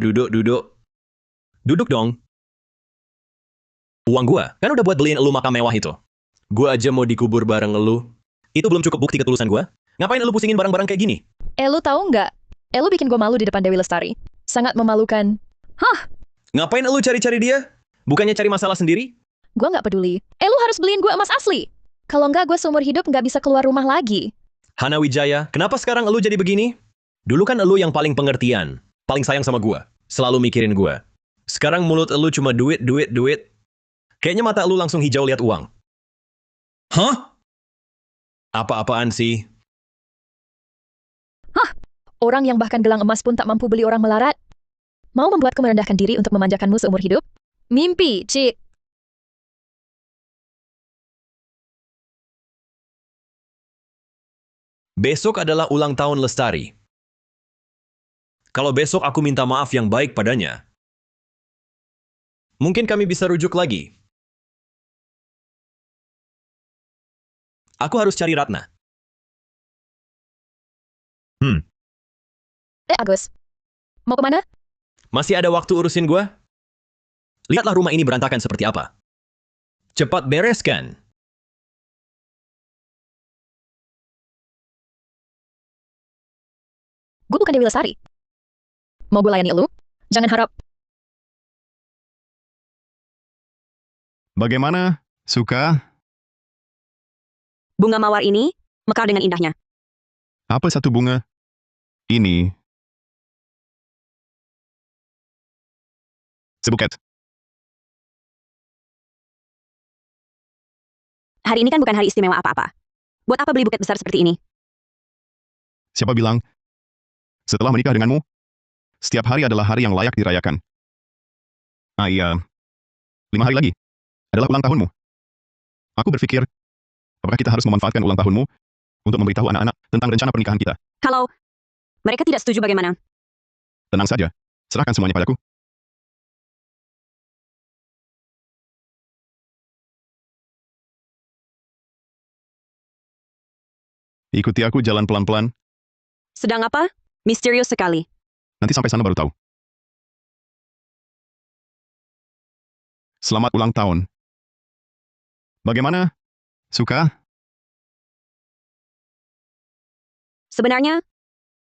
Duduk dong. Uang gua, kan udah buat beliin elu makam mewah itu. Gua aja mau dikubur bareng elu. Itu belum cukup bukti ketulusan gua? Ngapain elu pusingin barang-barang kayak gini? Elo tahu nggak? Elo bikin gue malu di depan Dewi Lestari. Sangat memalukan. Ngapain elu cari-cari dia? Bukannya cari masalah sendiri? Gue nggak peduli. Elo harus beliin gue emas asli. Kalau nggak, gue seumur hidup nggak bisa keluar rumah lagi. Hana Wijaya, kenapa sekarang elu jadi begini? Dulu kan elu yang paling pengertian. Paling sayang sama gua. Selalu mikirin gua. Sekarang mulut elu cuma duit. Kayaknya mata elu langsung hijau lihat uang. Hah? Apa-apaan sih? Orang yang bahkan gelang emas pun tak mampu beli orang melarat. Mau membuatku merendahkan diri untuk memanjakanmu seumur hidup? Mimpi, Cik. Besok adalah ulang tahun Lestari. Kalau besok aku minta maaf yang baik padanya, mungkin kami bisa rujuk lagi. Aku harus cari Ratna. Agus. Mau kemana? Masih ada waktu urusin gua? Lihatlah rumah ini berantakan seperti apa. Cepat bereskan. Gue bukan Dewi Lestari. Mau gue layani lu? Jangan harap. Bagaimana? Suka? Bunga mawar ini mekar dengan indahnya. Apa satu bunga? Ini. Sebuket. Hari ini kan bukan hari istimewa apa-apa. Buat apa beli buket besar seperti ini? Siapa bilang? Setelah menikah denganmu, setiap hari adalah hari yang layak dirayakan. Iya. 5 hari lagi adalah ulang tahunmu. Aku berpikir, apakah kita harus memanfaatkan ulang tahunmu untuk memberitahu anak-anak tentang rencana pernikahan kita? Kalau mereka tidak setuju bagaimana? Tenang saja, serahkan semuanya padaku. Ikuti aku jalan pelan-pelan, Sedang apa? Misterius sekali. nanti sampai sana baru tahu. Selamat ulang tahun. Bagaimana? Suka? Sebenarnya,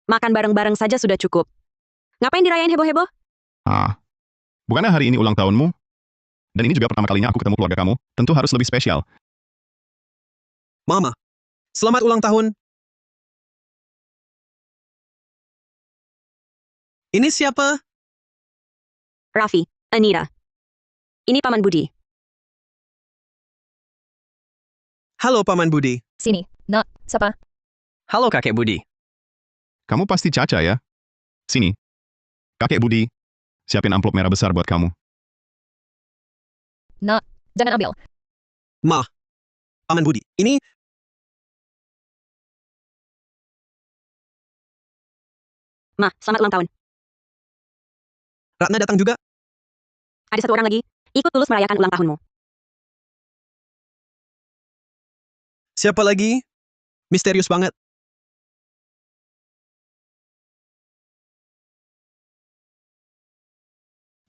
makan bareng-bareng saja sudah cukup. Ngapain dirayain heboh-heboh? Bukannya hari ini ulang tahunmu? Dan ini juga pertama kalinya aku ketemu keluarga kamu, tentu harus lebih spesial. Mama, selamat ulang tahun. Ini siapa? Raffi, Anita. Ini Paman Budi. Halo, Paman Budi. Sini. Nak, siapa? Halo kakek Budi. Kamu pasti Caca ya? Sini. Kakek Budi, siapin amplop merah besar buat kamu. Nak, jangan ambil. Ma, Paman Budi. Ini Ma, selamat ulang tahun. Ratna datang juga. Ada satu orang lagi, ikut tulus merayakan ulang tahunmu. Siapa lagi? Misterius banget.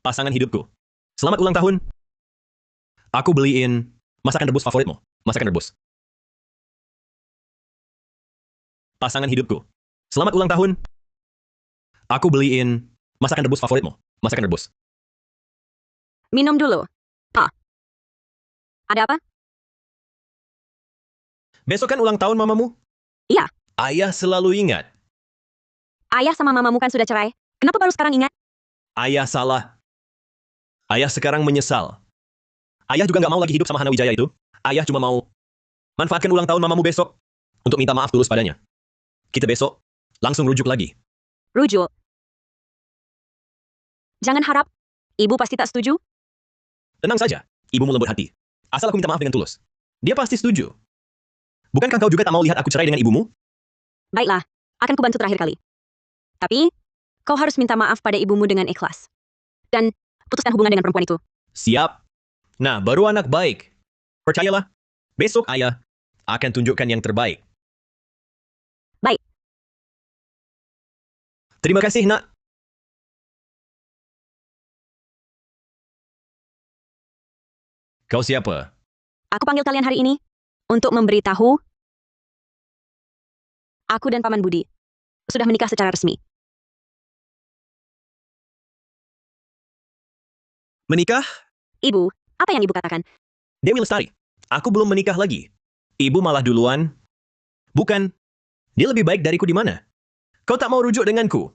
Pasangan hidupku. Selamat ulang tahun. Aku beliin masakan rebus favoritmu. Masakan rebus. Pasangan hidupku. Selamat ulang tahun. Aku beliin masakan rebus favoritmu. Masakan rebus. Minum dulu. Ada apa? Besok kan ulang tahun mamamu? Iya. Ayah selalu ingat. Ayah sama mamamu kan sudah cerai. Kenapa baru sekarang ingat? Ayah salah. Ayah sekarang menyesal. Ayah juga nggak mau lagi hidup sama Hana Wijaya itu. Ayah cuma mau manfaatkan ulang tahun mamamu besok untuk minta maaf tulus padanya. Kita besok langsung rujuk lagi. Rujuk. Jangan harap. Ibu pasti tak setuju. Tenang saja, ibumu lembut hati. Asal aku minta maaf dengan tulus. Dia pasti setuju. Bukankah kau juga tak mau lihat aku cerai dengan ibumu? Baiklah, akan kubantu terakhir kali. Tapi, kau harus minta maaf pada ibumu dengan ikhlas. Dan putuskan hubungan dengan perempuan itu. Siap. Nah, baru anak baik. Percayalah, besok ayah akan tunjukkan yang terbaik. Baik. Terima kasih, nak. Kau siapa? Aku panggil kalian hari ini untuk memberitahu aku dan Paman Budi sudah menikah secara resmi. Menikah? Ibu, apa yang ibu katakan? Dewi Lestari, aku belum menikah lagi. Ibu malah duluan. Bukan. Dia lebih baik dariku di mana? Kau tak mau rujuk denganku.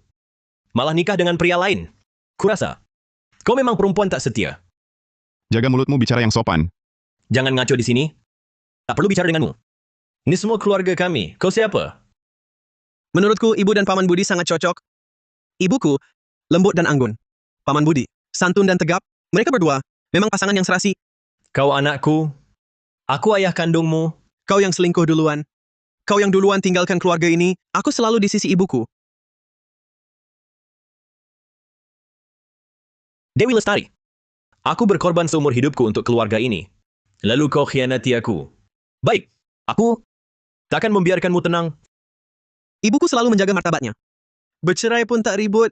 Malah nikah dengan pria lain. Kurasa, kau memang perempuan tak setia. Jaga mulutmu bicara yang sopan. Jangan ngaco di sini. Tak perlu bicara denganmu. Ini semua keluarga kami. Kau siapa? Menurutku, ibu dan Paman Budi sangat cocok. Ibuku, lembut dan anggun. Paman Budi, santun dan tegap. Mereka berdua, memang pasangan yang serasi. Kau anakku. Aku ayah kandungmu. Kau yang selingkuh duluan. Kau yang duluan tinggalkan keluarga ini. Aku selalu di sisi ibuku. Dewi Lestari. Aku berkorban seumur hidupku untuk keluarga ini. Lalu kau khianati aku. Baik, aku Takkan membiarkanmu tenang. Ibuku selalu menjaga martabatnya. Bercerai pun tak ribut.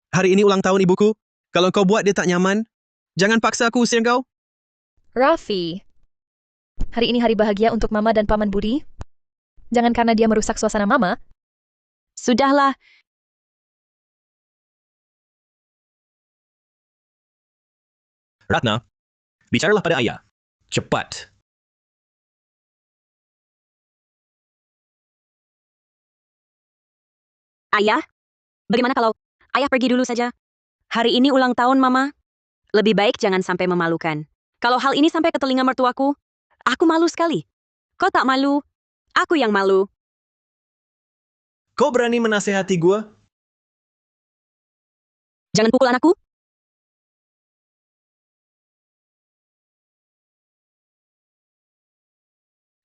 Hari ini ulang tahun ibuku. Kalau kau buat dia tak nyaman, jangan paksa aku usir kau. Raffi, hari ini hari bahagia untuk Mama dan Paman Budi. Jangan karena dia merusak suasana Mama. Sudahlah, Ratna, bicaralah pada ayah. Cepat. Ayah. Bagaimana kalau ayah pergi dulu saja? Hari ini ulang tahun Mama. Lebih baik jangan sampai memalukan. Kalau hal ini sampai ke telinga mertuaku, aku malu sekali. Kau tak malu? Aku yang malu. Kau berani menasehati gua? Jangan pukul anakku.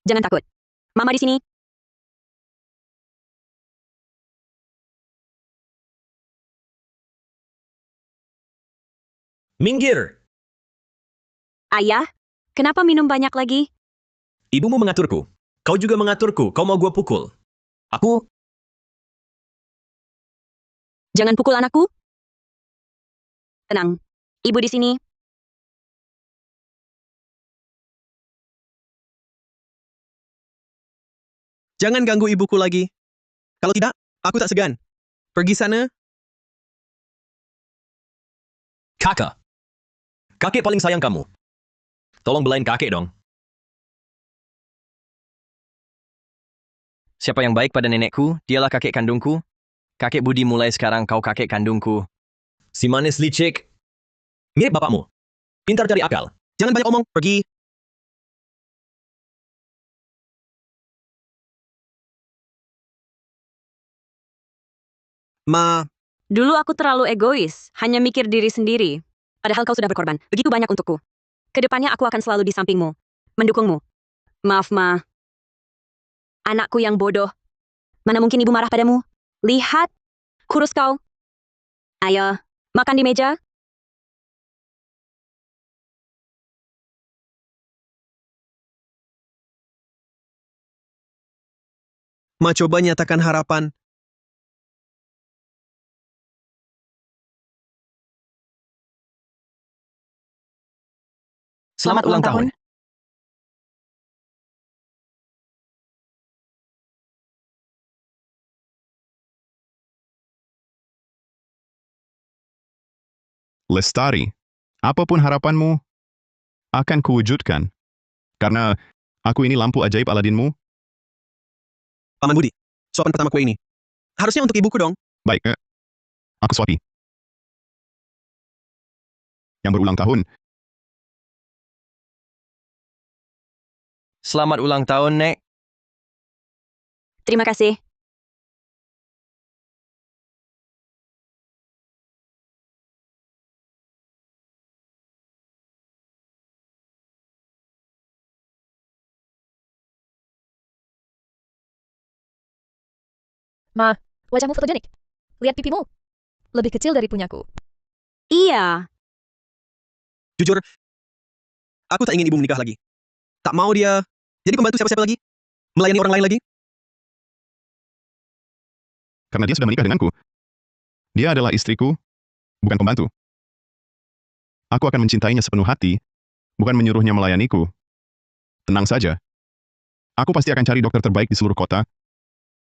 Jangan takut. Mama di sini. Minggir! Ayah, kenapa minum banyak lagi? Ibumu mengaturku. Kau juga mengaturku. Kau mau gua pukul. Aku... Jangan pukul anakku. Tenang. Ibu di sini. Jangan ganggu ibuku lagi. Kalau tidak, aku tak segan. Pergi sana. Kakak. Kakek paling sayang kamu. Tolong belain kakek dong. Siapa yang baik pada nenekku, dialah kakek kandungku. Kakek Budi mulai sekarang kau kakek kandungku. Si manis licik. Mirip bapakmu. Pintar cari akal. Jangan banyak omong. Pergi. Ma, Dulu aku terlalu egois, hanya mikir diri sendiri. Padahal kau sudah berkorban begitu banyak untukku. Kedepannya aku akan selalu di sampingmu, mendukungmu. Maaf, Ma. Anakku yang bodoh. Mana mungkin ibu marah padamu? Lihat, kurus kau. Ayo, makan di meja. Ma coba nyatakan harapan. Selamat ulang tahun. Lestari, apapun harapanmu, akan kuwujudkan. Karena aku ini lampu ajaib Aladinmu. Paman Budi, suapan pertama kue ini. Harusnya untuk ibuku dong. Baik, aku suapi. Yang berulang tahun, Selamat ulang tahun, Nek. Terima kasih. Ma, wajahmu fotogenik. Lihat pipimu. Lebih kecil dari punyaku. Iya, Jujur, aku tak ingin ibu menikah lagi. Tak mau dia jadi pembantu siapa-siapa lagi. Melayani orang lain lagi. karena dia sudah menikah denganku. Dia adalah istriku, bukan pembantu. Aku akan mencintainya sepenuh hati, bukan menyuruhnya melayaniku. Tenang saja. Aku pasti akan cari dokter terbaik di seluruh kota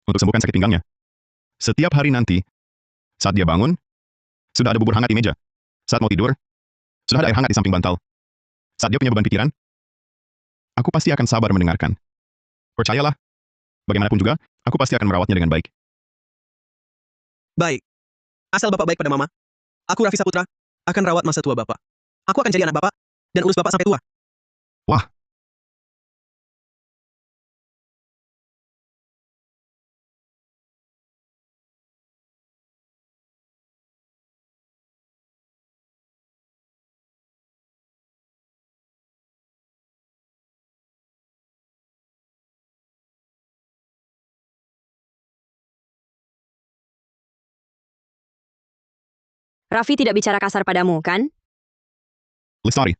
untuk sembuhkan sakit pinggangnya. Setiap hari nanti, saat dia bangun, sudah ada bubur hangat di meja. Saat mau tidur, sudah ada air hangat di samping bantal. Saat dia punya beban pikiran, aku pasti akan sabar mendengarkan. Percayalah, bagaimanapun juga, aku pasti akan merawatnya dengan baik. Baik. Asal Bapak baik pada Mama. Aku Raffi Saputra, akan rawat masa tua Bapak. Aku akan jadi anak Bapak, dan urus Bapak sampai tua. Wah, Raffi tidak bicara kasar padamu, kan? Lestari.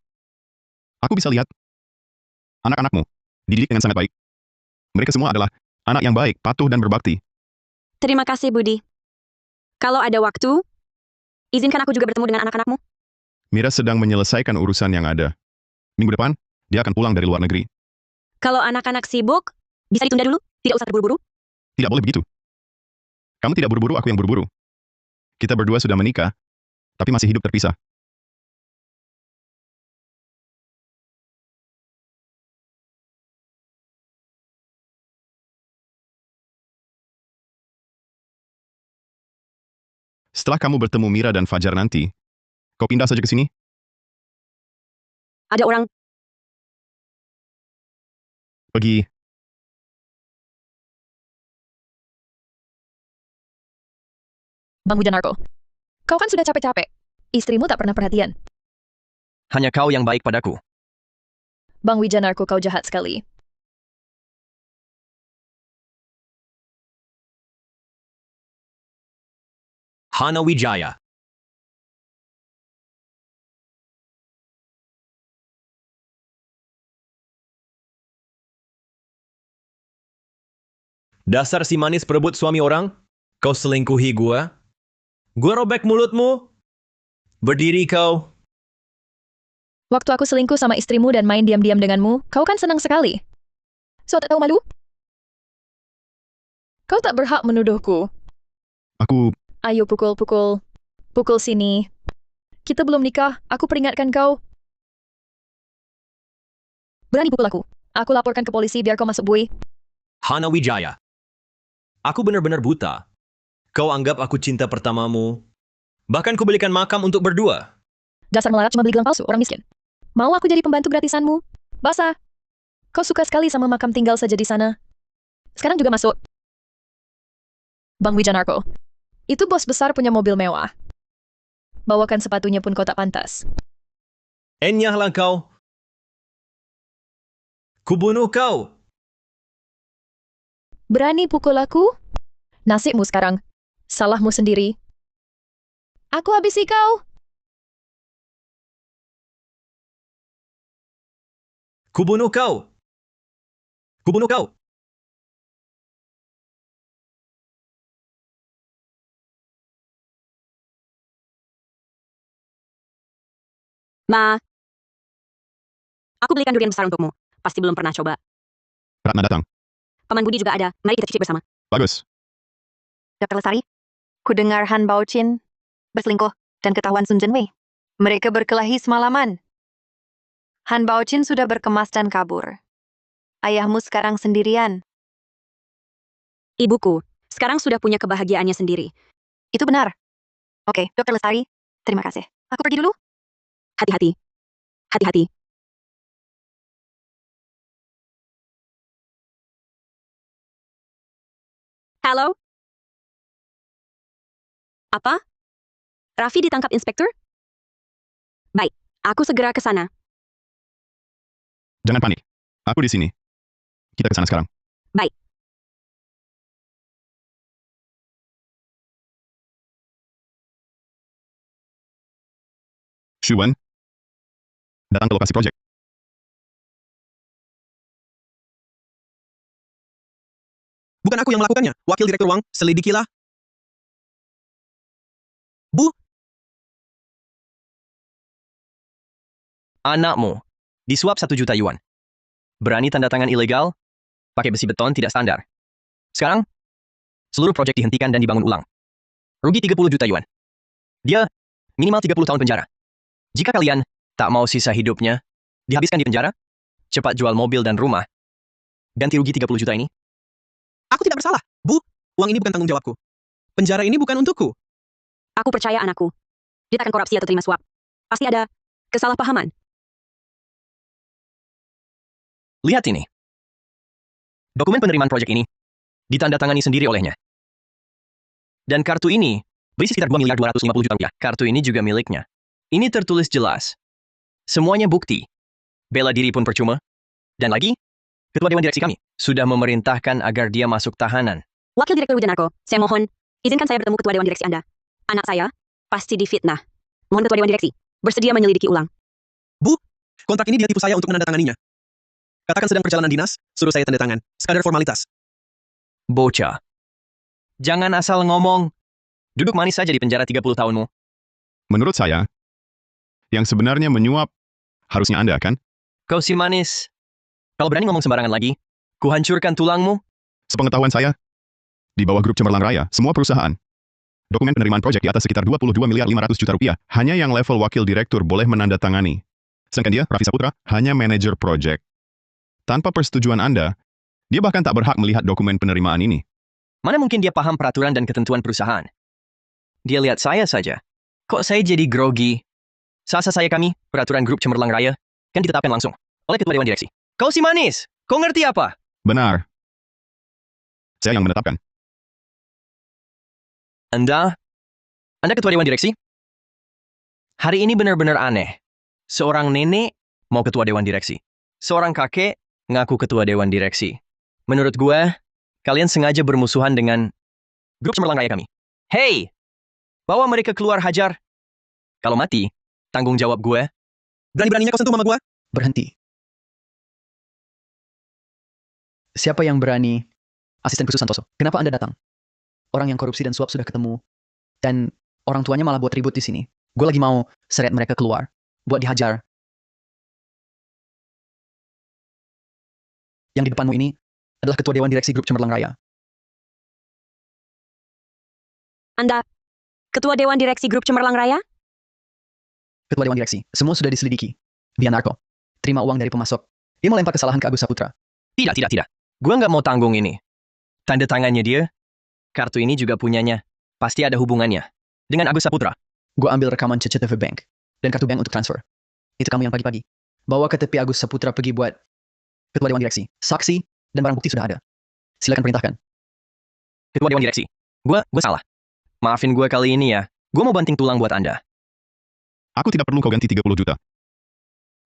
Aku bisa lihat anak-anakmu dididik dengan sangat baik. Mereka semua adalah Anak yang baik, patuh dan berbakti. Terima kasih, Budi. Kalau ada waktu, izinkan aku juga bertemu dengan anak-anakmu. Mira sedang menyelesaikan urusan yang ada. Minggu depan, dia akan pulang dari luar negeri. Kalau anak-anak sibuk, bisa ditunda dulu? Tidak usah terburu-buru? Tidak boleh begitu. Kamu tidak buru-buru, aku yang buru-buru. Kita berdua sudah menikah, tapi masih hidup terpisah. Setelah kamu bertemu Mira dan Fajar nanti, kau pindah saja ke sini? Ada orang, Pergi. Bang Wijanarko, kau kan sudah capek-capek. Istrimu tak pernah perhatian. Hanya kau yang baik padaku. Bang Wijanarko, kau jahat sekali. Hana Wijaya. Dasar si manis perebut suami orang? Kau selingkuhi gua? Gua robek mulutmu? Berdiri kau. Waktu aku selingkuh sama istrimu dan main diam-diam denganmu, kau kan senang sekali. So tak tahu malu? Kau tak berhak menuduhku. Aku, Ayo pukul-pukul. Pukul sini. Kita belum nikah, aku peringatkan kau. Berani pukul aku. Aku laporkan ke polisi biar kau masuk bui. Hana Wijaya. Aku benar-benar buta. Kau anggap aku cinta pertamamu. Bahkan ku belikan makam untuk berdua. Dasar melarat cuma beli gelang palsu, orang miskin. Mau aku jadi pembantu gratisanmu? Basa. Kau suka sekali sama makam, tinggal saja di sana. Sekarang juga masuk. Bang Wijanarko. Itu bos besar punya mobil mewah. Bawakan sepatunya pun kau tak pantas. Enyahlah kau. Kubunuh kau. Berani pukul aku? Nasibmu sekarang. Salahmu sendiri. Aku habisi kau. Kubunuh kau. Kubunuh kau. Ma. Aku belikan durian besar untukmu. Pasti belum pernah coba. Ratna datang. Paman Budi juga ada. Mari kita cicip bersama. Bagus. Dr. Lestari, ku dengar Han Baochin berselingkuh dan ketahuan Sun Zhenwei. Mereka berkelahi semalaman. Han Baochin sudah berkemas dan kabur. Ayahmu sekarang sendirian. Ibuku, sekarang sudah punya kebahagiaannya sendiri. Itu benar. Oke, Dr. Lestari, terima kasih. Aku pergi dulu. Hati-hati. Hati-hati. Halo? Apa? Raffi ditangkap inspektur? Baik, aku segera ke sana. Jangan panik. Aku di sini. Kita ke sana sekarang. Baik. Shuwen, datang ke lokasi proyek. Bukan aku yang melakukannya. Wakil Direktur Wang, selidikilah. Bu, Anakmu. Disuap 1 juta yuan. Berani tanda tangan ilegal? Pakai besi beton tidak standar. Sekarang, seluruh proyek dihentikan dan dibangun ulang. Rugi 30 juta yuan. Dia minimal 30 tahun penjara. Jika kalian tak mau sisa hidupnya dihabiskan di penjara, cepat jual mobil dan rumah. Ganti rugi 30 juta ini. aku tidak bersalah. Bu, uang ini bukan tanggung jawabku. Penjara ini bukan untukku. Aku percaya anakku. Dia takkan korupsi atau terima suap. Pasti ada kesalahpahaman. Lihat ini. Dokumen penerimaan proyek ini ditandatangani sendiri olehnya. Dan kartu ini berisi sekitar 2.250 juta rupiah. Kartu ini juga miliknya. Ini tertulis jelas. Semuanya bukti. Bela diri pun percuma. Dan lagi, Ketua Dewan Direksi kami sudah memerintahkan agar dia masuk tahanan. Wakil Direktur Wijanarko, saya mohon, izinkan saya bertemu Ketua Dewan Direksi Anda. Anak saya pasti difitnah. Mohon Ketua Dewan Direksi bersedia menyelidiki ulang. Bu, kontrak ini dia tipu saya untuk menandatanganinya. Katakan sedang perjalanan dinas, suruh saya tanda tangan. Sekadar formalitas. Bocah. Jangan asal ngomong. Duduk manis saja di penjara 30 tahunmu. Menurut saya, yang sebenarnya menyuap harusnya Anda, kan? Kau si manis. Kalau berani ngomong sembarangan lagi, kuhancurkan tulangmu. Sepengetahuan saya, di bawah grup Cemerlang Raya, semua perusahaan, dokumen penerimaan proyek di atas sekitar 22 miliar 500 juta rupiah, hanya yang level wakil direktur boleh menandatangani. Sedangkan dia, Raffi Saputra, hanya manajer proyek. Tanpa persetujuan Anda, dia bahkan tak berhak melihat dokumen penerimaan ini. Mana mungkin dia paham peraturan dan ketentuan perusahaan? Dia lihat saya saja. Kok saya jadi grogi? Sasa saya kami, peraturan grup Cemerlang Raya, kan ditetapkan langsung oleh ketua dewan direksi. Kau si manis, kau ngerti apa? Benar. Saya yang menetapkan. Anda ketua dewan direksi? Hari ini benar-benar aneh. Seorang nenek mau ketua dewan direksi. Seorang kakek ngaku ketua dewan direksi. Menurut gue, kalian sengaja bermusuhan dengan grup Cemerlang Raya kami. Hey! Bawa mereka keluar hajar. Kalau mati, tanggung jawab gue. Berani-beraninya kau sentuh mama gua? Berhenti. Siapa yang berani? Asisten khusus Santoso. Kenapa Anda datang? Orang yang korupsi dan suap sudah ketemu. Dan orang tuanya malah buat ribut di sini. Gue lagi mau seret mereka keluar. Buat dihajar. Yang di depanmu ini adalah ketua dewan direksi grup Cemerlang Raya. Anda, ketua dewan direksi grup Cemerlang Raya? Ketua dewan direksi. Semua sudah diselidiki. Dia narko. Terima uang dari pemasok. Dia melempar kesalahan ke Agus Saputra. Tidak. Gue nggak mau tanggung ini. Tanda tangannya dia, kartu ini juga punyanya. Pasti ada hubungannya dengan Agus Saputra. Gue ambil rekaman CCTV Bank. Dan kartu bank untuk transfer. Itu kamu yang pagi-pagi. Bawa ke tepi Agus Saputra pergi buat ketua dewan direksi. Saksi dan barang bukti sudah ada. Silakan perintahkan. Ketua dewan direksi. Gue salah. Maafin gue kali ini ya. Gue mau banting tulang buat Anda. Aku tidak perlu kau ganti 30 juta.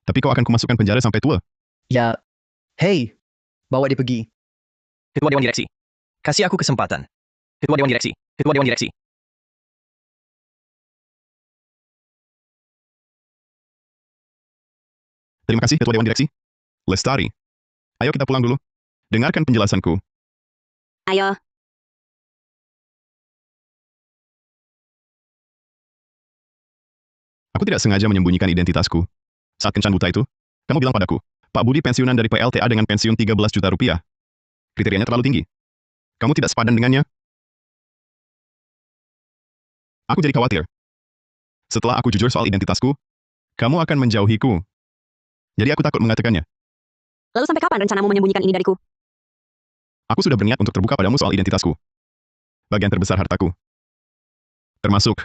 Tapi kau akan kumasukkan penjara sampai tua. Ya, hey, bawa dia pergi. Ketua dewan direksi. Kasih aku kesempatan. Ketua dewan direksi. Ketua dewan direksi. Terima kasih, Ketua Dewan Direksi. Lestari. Ayo kita pulang dulu. Dengarkan penjelasanku. Ayo. Aku tidak sengaja menyembunyikan identitasku. Saat kencan buta itu, kamu bilang padaku, Pak Budi pensiunan dari PLTA dengan pensiun 13 juta rupiah. Kriterianya terlalu tinggi. Kamu tidak sepadan dengannya? Aku jadi khawatir. Setelah aku jujur soal identitasku, kamu akan menjauhiku. Jadi aku takut mengatakannya. Lalu sampai kapan rencanamu menyembunyikan ini dariku? Aku sudah berniat untuk terbuka padamu soal identitasku. Bagian terbesar hartaku. Termasuk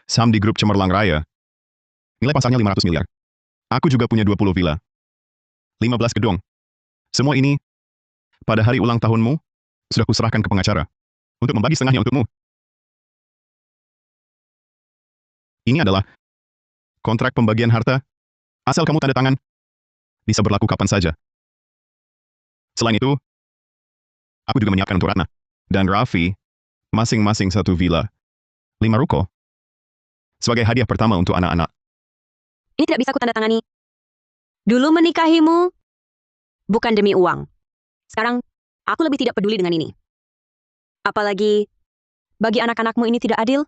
saham di grup Cemerlang Raya. Nilai pasarnya 500 miliar. Aku juga punya 20 villa. 15 gedung. Semua ini, pada hari ulang tahunmu, sudah kuserahkan ke pengacara. Untuk membagi setengahnya untukmu. Ini adalah kontrak pembagian harta. Asal kamu tanda tangan, bisa berlaku kapan saja. Selain itu, aku juga menyiapkan untuk Ratna dan Raffi masing-masing 1 villa, 5 ruko, sebagai hadiah pertama untuk anak-anak. Ini tidak bisa kutandatangani. Dulu menikahimu, bukan demi uang. Sekarang, aku lebih tidak peduli dengan ini. Apalagi, bagi anak-anakmu ini tidak adil.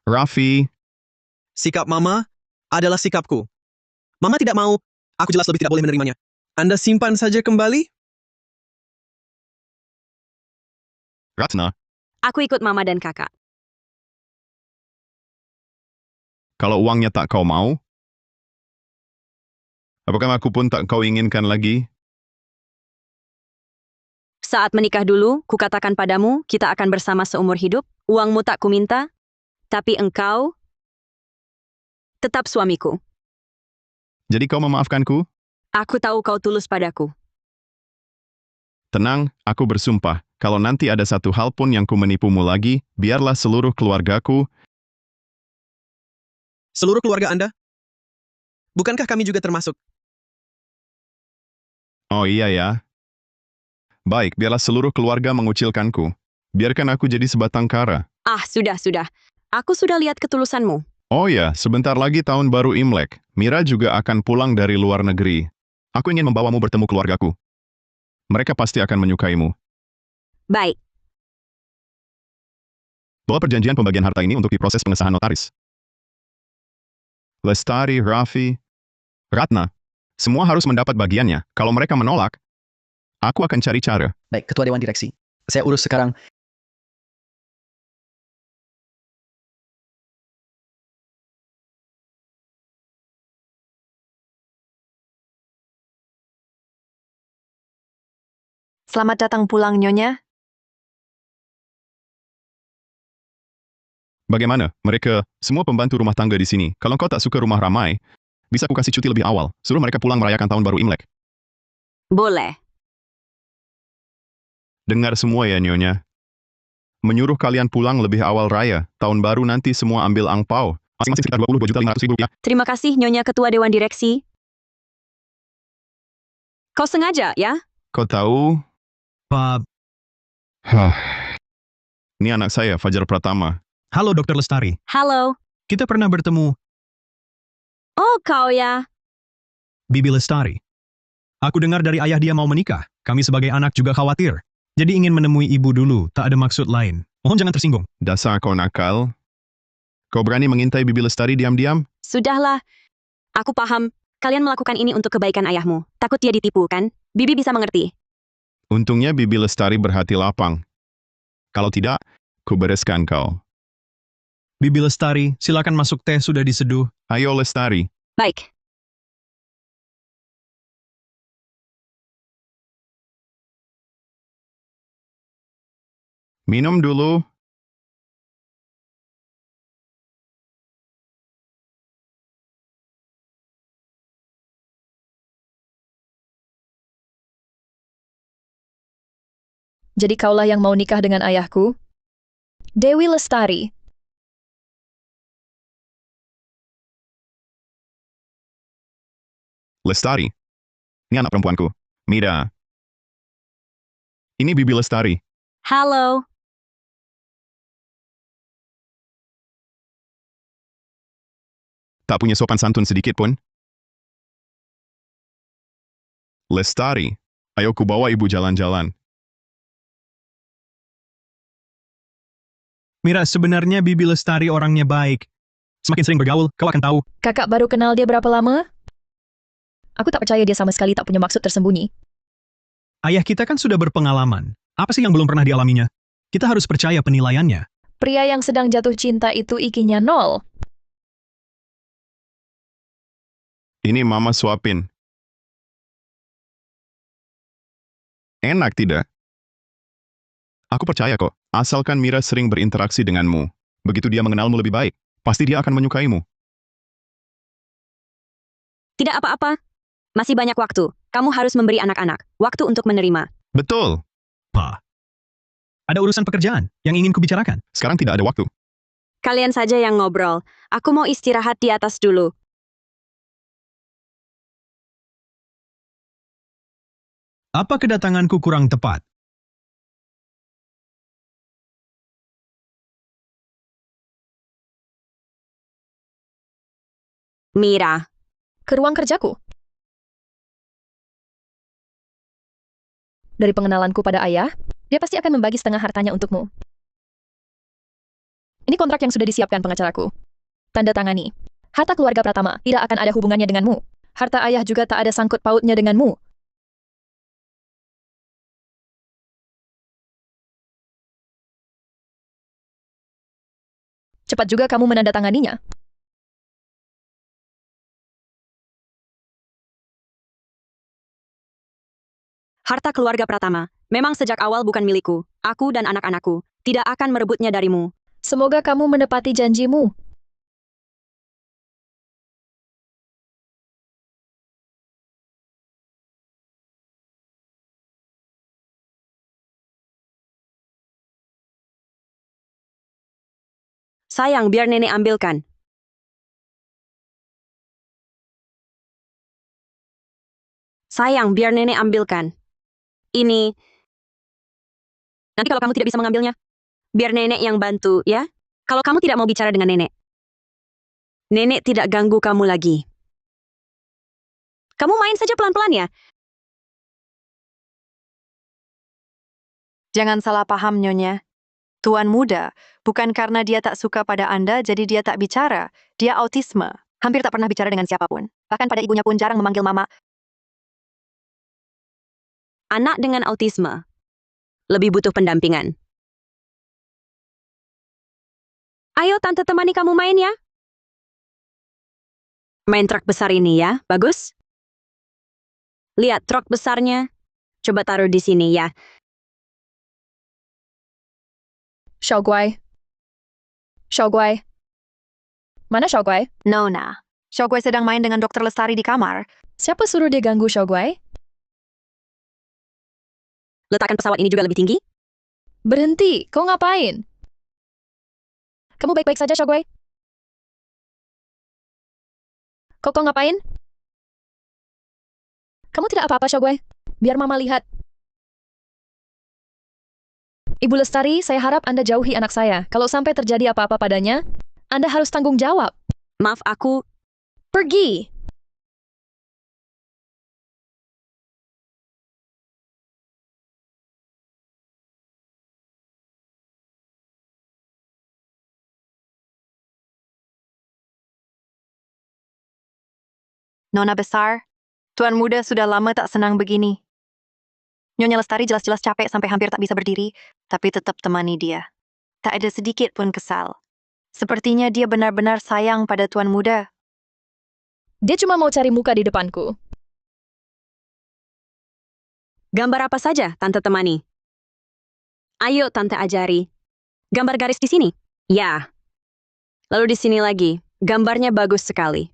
Raffi, Sikap mama adalah sikapku. Mama tidak mau, aku jelas lebih tidak boleh menerimanya. Anda simpan saja kembali? Ratna, Aku ikut mama dan kakak. kalau uangnya tak kau mau, apakah aku pun tak kau inginkan lagi? Saat menikah dulu, kukatakan padamu, kita akan bersama seumur hidup. Uangmu tak kuminta, tapi engkau tetap suamiku. Jadi kau memaafkanku? Aku tahu kau tulus padaku. Tenang, aku bersumpah, kalau nanti ada satu hal pun yang ku menipumu lagi, biarlah seluruh keluargaku. Seluruh keluarga Anda? Bukankah kami juga termasuk? Oh iya ya. Baik, biarlah seluruh keluarga mengucilkanku. Biarkan aku jadi sebatang kara. Ah, sudah. Aku sudah lihat ketulusanmu. Oh ya, sebentar lagi tahun baru Imlek. Mira juga akan pulang dari luar negeri. Aku ingin membawamu bertemu keluargaku. Mereka pasti akan menyukaimu. Baik, Bawa perjanjian pembagian harta ini untuk diproses pengesahan notaris. Lestari, Raffi, Ratna, semua harus mendapat bagiannya. Kalau mereka menolak, aku akan cari cara. Baik, Ketua Dewan Direksi. Saya urus sekarang. Selamat datang pulang, Nyonya. Bagaimana? Mereka, semua pembantu rumah tangga di sini. Kalau kau tak suka rumah ramai, bisa aku kasih cuti lebih awal. Suruh mereka pulang merayakan tahun baru Imlek. boleh. Dengar semua ya, Nyonya. Menyuruh kalian pulang lebih awal raya. Tahun baru nanti semua ambil angpau. Masing-masing sekitar 22.500.000 rupiah. Terima kasih, Nyonya Ketua Dewan Direksi. Kau sengaja, ya? Kau tahu? Pak, Ini anak saya, Fajar Pratama. halo Dr. Lestari. Halo. Kita pernah bertemu, Oh, kau ya. Bibi Lestari. Aku dengar dari ayah dia mau menikah. Kami sebagai anak juga khawatir. Jadi ingin menemui ibu dulu, tak ada maksud lain. Mohon jangan tersinggung. Dasar kau nakal. Kau berani mengintai Bibi Lestari diam-diam? Sudahlah. Aku paham. Kalian melakukan ini untuk kebaikan ayahmu. Takut dia ditipu, kan? Bibi bisa mengerti. Untungnya Bibi Lestari berhati lapang. Kalau tidak, ku bereskan kau. Bibi Lestari, silakan masuk, teh sudah diseduh. Ayo Lestari. Baik. Minum dulu. Jadi kaulah yang mau nikah dengan ayahku? Dewi Lestari. Lestari. Ini anak perempuanku. Mira. Ini Bibi Lestari. Halo. Tak punya sopan santun sedikit pun. Lestari. Ayo ku bawa ibu jalan-jalan. Mira, sebenarnya Bibi Lestari orangnya baik. Semakin sering bergaul, kau akan tahu. Kakak baru kenal dia berapa lama? Aku tak percaya dia sama sekali tak punya maksud tersembunyi. Ayah kita kan sudah berpengalaman. Apa sih yang belum pernah dialaminya? Kita harus percaya penilaiannya. Pria yang sedang jatuh cinta itu IQ-nya 0. Ini mama suapin. Enak tidak? Aku percaya kok, asalkan Mira sering berinteraksi denganmu. Begitu dia mengenalmu lebih baik, pasti dia akan menyukaimu. Tidak apa-apa. Masih banyak waktu. Kamu harus memberi anak-anak waktu untuk menerima. Betul. Pak, ada urusan pekerjaan yang ingin kubicarakan. Sekarang tidak ada waktu. Kalian saja yang ngobrol. Aku mau istirahat di atas dulu. Apa kedatanganku kurang tepat? Mira. Ke ruang kerjaku. Dari pengenalanku pada ayah, dia pasti akan membagi setengah hartanya untukmu. Ini kontrak yang sudah disiapkan pengacaraku. Tanda tangani. Harta keluarga Pratama tidak akan ada hubungannya denganmu. Harta ayah juga tak ada sangkut pautnya denganmu. Cepat juga kamu menandatanganinya. Harta keluarga Pratama memang sejak awal bukan milikku. Aku dan anak-anakku tidak akan merebutnya darimu. Semoga kamu menepati janjimu. Sayang, biar nenek ambilkan. Sayang, biar nenek ambilkan. Ini. Nanti kalau kamu tidak bisa mengambilnya, biar nenek yang bantu, ya? Kalau kamu tidak mau bicara dengan nenek, nenek tidak ganggu kamu lagi. Kamu main saja pelan-pelan ya. Jangan salah paham, Nyonya. Tuan muda, bukan karena dia tak suka pada Anda, jadi dia tak bicara. Dia autisme. Hampir tak pernah bicara dengan siapapun. Bahkan pada ibunya pun jarang memanggil mama. Anak dengan autisme lebih butuh pendampingan. Ayo tante temani kamu main ya. Main truk besar ini ya, bagus? Lihat truk besarnya. Coba taruh di sini ya. Xiaoguai. Xiaoguai. Mana Xiaoguai? Nona, Xiaoguai sedang main dengan Dokter Lestari di kamar. Siapa suruh dia ganggu Xiaoguai? Letakkan pesawat ini juga lebih tinggi. Berhenti, kau ngapain? Kamu baik-baik saja, Xiaoguai? Kau ngapain? Kamu tidak apa-apa, Xiaoguai. Biar mama lihat. Ibu Lestari, saya harap Anda jauhi anak saya. Kalau sampai terjadi apa-apa padanya, Anda harus tanggung jawab. Maaf, aku... Pergi! Nona besar, Tuan muda sudah lama tak senang begini. Nyonya Lestari jelas-jelas capek sampai hampir tak bisa berdiri, tapi tetap temani dia. Tak ada sedikit pun kesal. Sepertinya dia benar-benar sayang pada Tuan muda. Dia cuma mau cari muka di depanku. Gambar apa saja, Tante temani? Ayo, Tante ajari. Gambar garis di sini? Ya. Lalu di sini lagi. Gambarnya bagus sekali.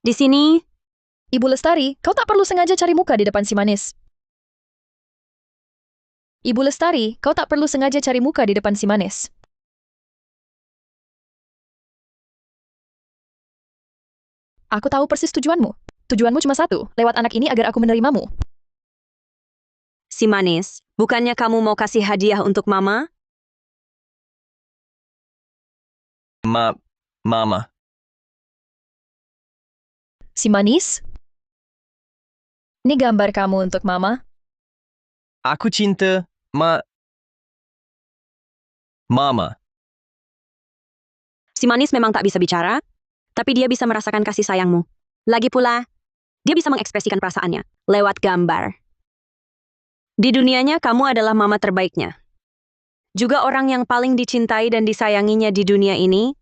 Di sini, Ibu Lestari, kau tak perlu sengaja cari muka di depan si manis. Ibu Lestari, kau tak perlu sengaja cari muka di depan si manis. Aku tahu persis tujuanmu. Tujuanmu cuma satu, lewat anak ini agar aku menerimamu. si manis, bukannya kamu mau kasih hadiah untuk Mama? Mama. Si manis? Ini gambar kamu untuk Mama. Aku cinta Mama. Si manis memang tak bisa bicara, tapi dia bisa merasakan kasih sayangmu. Lagi pula, dia bisa mengekspresikan perasaannya lewat gambar. Di dunianya, kamu adalah mama terbaiknya. Juga orang yang paling dicintai dan disayanginya di dunia ini.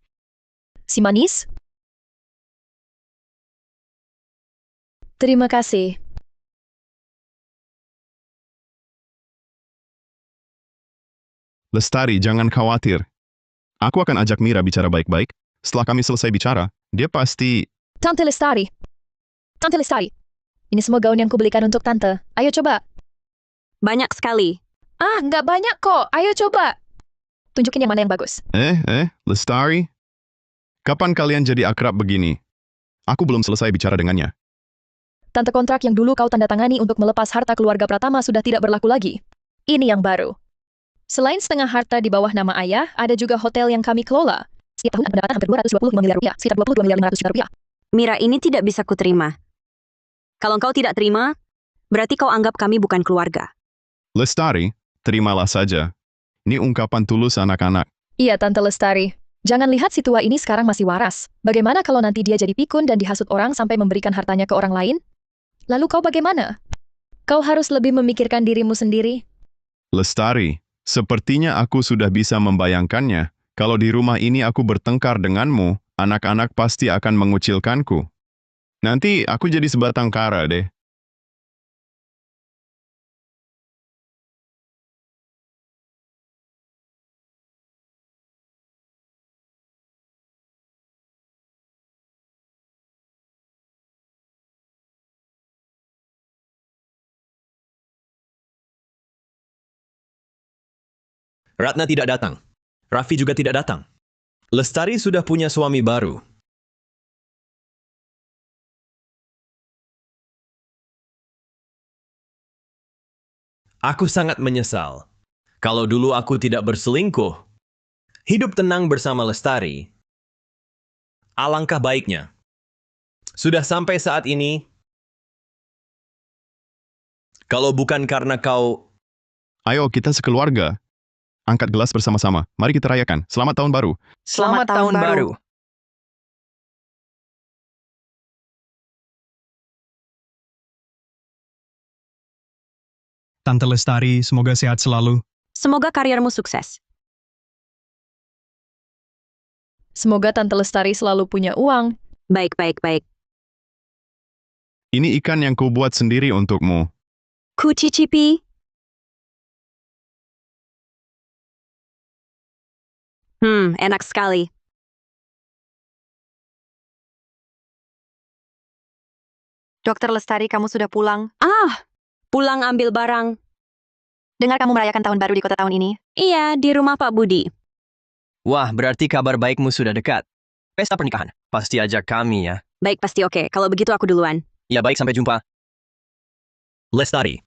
Si manis? Terima kasih. Lestari, jangan khawatir. Aku akan ajak Mira bicara baik-baik. Setelah kami selesai bicara, dia pasti... Tante Lestari. Tante Lestari. Ini semua gaun yang kubelikan untuk Tante. Ayo coba. Banyak sekali. Ah, nggak banyak kok. Ayo coba. Tunjukin yang mana yang bagus. Lestari? Kapan kalian jadi akrab begini? Aku belum selesai bicara dengannya. Tante kontrak yang dulu kau tanda tangani untuk melepas harta keluarga Pratama sudah tidak berlaku lagi. Ini yang baru. Selain setengah harta di bawah nama ayah, ada juga hotel yang kami kelola. Setiap tahun pendapatan hampir 225 miliar rupiah, sekitar 22 miliar 500 juta rupiah. Mira, ini tidak bisa kuterima. Kalau kau tidak terima, berarti kau anggap kami bukan keluarga. Lestari, terimalah saja. Ini ungkapan tulus anak-anak. Iya, Tante Lestari. Jangan lihat si tua ini sekarang masih waras. Bagaimana kalau nanti dia jadi pikun dan dihasut orang sampai memberikan hartanya ke orang lain? Lalu kau bagaimana? Kau harus lebih memikirkan dirimu sendiri. Lestari, sepertinya aku sudah bisa membayangkannya. Kalau di rumah ini aku bertengkar denganmu, anak-anak pasti akan mengucilkanku. Nanti aku jadi sebatang kara deh. Ratna tidak datang. Raffi juga tidak datang. Lestari sudah punya suami baru. Aku sangat menyesal. Kalau dulu aku tidak berselingkuh, hidup tenang bersama Lestari, alangkah baiknya. Sudah sampai saat ini, Kalau bukan karena kau... Ayo, kita sekeluarga. Angkat gelas bersama-sama. Mari kita rayakan. Selamat Tahun Baru. Selamat Tahun Baru. Tante Lestari, semoga sehat selalu. Semoga karirmu sukses. Semoga Tante Lestari selalu punya uang. Baik, baik, baik. Ini ikan yang kubuat sendiri untukmu. Ku cicipi. Enak sekali. Dokter Lestari, kamu sudah pulang. Pulang ambil barang. Dengar kamu merayakan tahun baru di kota tahun ini. Iya, di rumah Pak Budi. Wah, berarti kabar baikmu sudah dekat. Pesta pernikahan. Pasti ajak kami ya. Baik, pasti oke. Kalau begitu aku duluan. Ya baik, sampai jumpa. Lestari.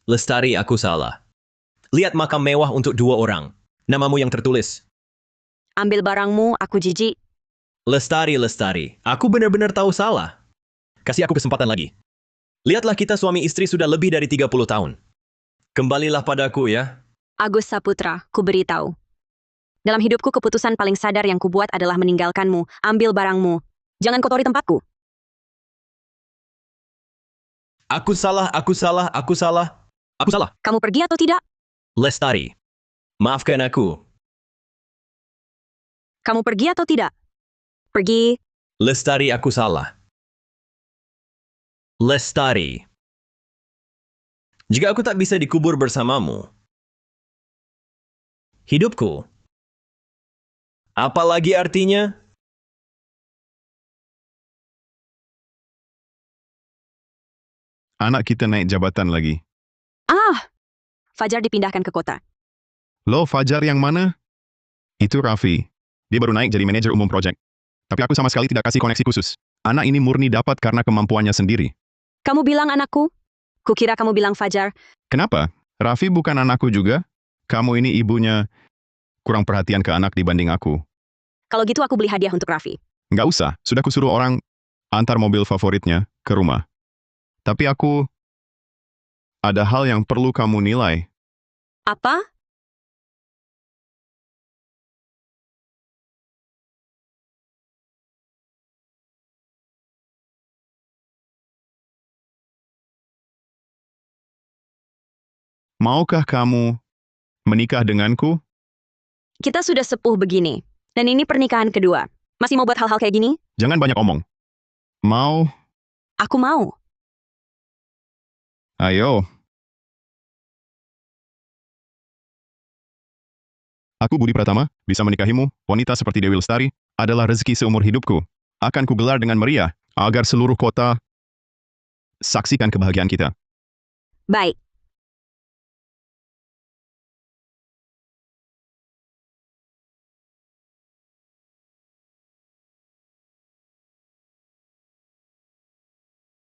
Lestari, aku salah. Lihat makam mewah untuk 2 orang. Namamu yang tertulis. Ambil barangmu, aku jijik. Lestari, Lestari. Aku benar-benar tahu salah. Kasih aku kesempatan lagi. Lihatlah kita suami istri sudah lebih dari 30 tahun. Kembalilah padaku ya. Agus Saputra, ku beritahu. Dalam hidupku keputusan paling sadar yang kubuat adalah meninggalkanmu. Ambil barangmu. Jangan kotori tempatku. Aku salah, aku salah, aku salah. Aku salah. Kamu pergi atau tidak? Lestari. Maafkan aku. Kamu pergi atau tidak? Pergi. Lestari, aku salah. Lestari. Jika aku tak bisa dikubur bersamamu, hidupku, apalagi artinya? Anak kita naik jabatan lagi. Fajar dipindahkan ke kota. Lo, Fajar yang mana? Itu Raffi. Dia baru naik jadi manajer umum proyek. Tapi aku sama sekali tidak kasih koneksi khusus. Anak ini murni dapat karena kemampuannya sendiri. Kamu bilang anakku? Kukira kamu bilang Fajar. Kenapa? Raffi bukan anakku juga? Kamu ini ibunya kurang perhatian ke anak dibanding aku. Kalau gitu aku beli hadiah untuk Raffi. Nggak usah, sudah kusuruh orang antar mobil favoritnya ke rumah. Tapi ada hal yang perlu kamu nilai. Apa? Maukah kamu menikah denganku? Kita sudah sepuh begini. Dan ini pernikahan kedua. Masih mau buat hal-hal kayak gini? Jangan banyak omong. Mau? Aku mau. Ayo. Aku Budi Pratama, bisa menikahimu, wanita seperti Dewi Lestari, adalah rezeki seumur hidupku. Akan kugelar dengan meriah, agar seluruh kota saksikan kebahagiaan kita. Baik.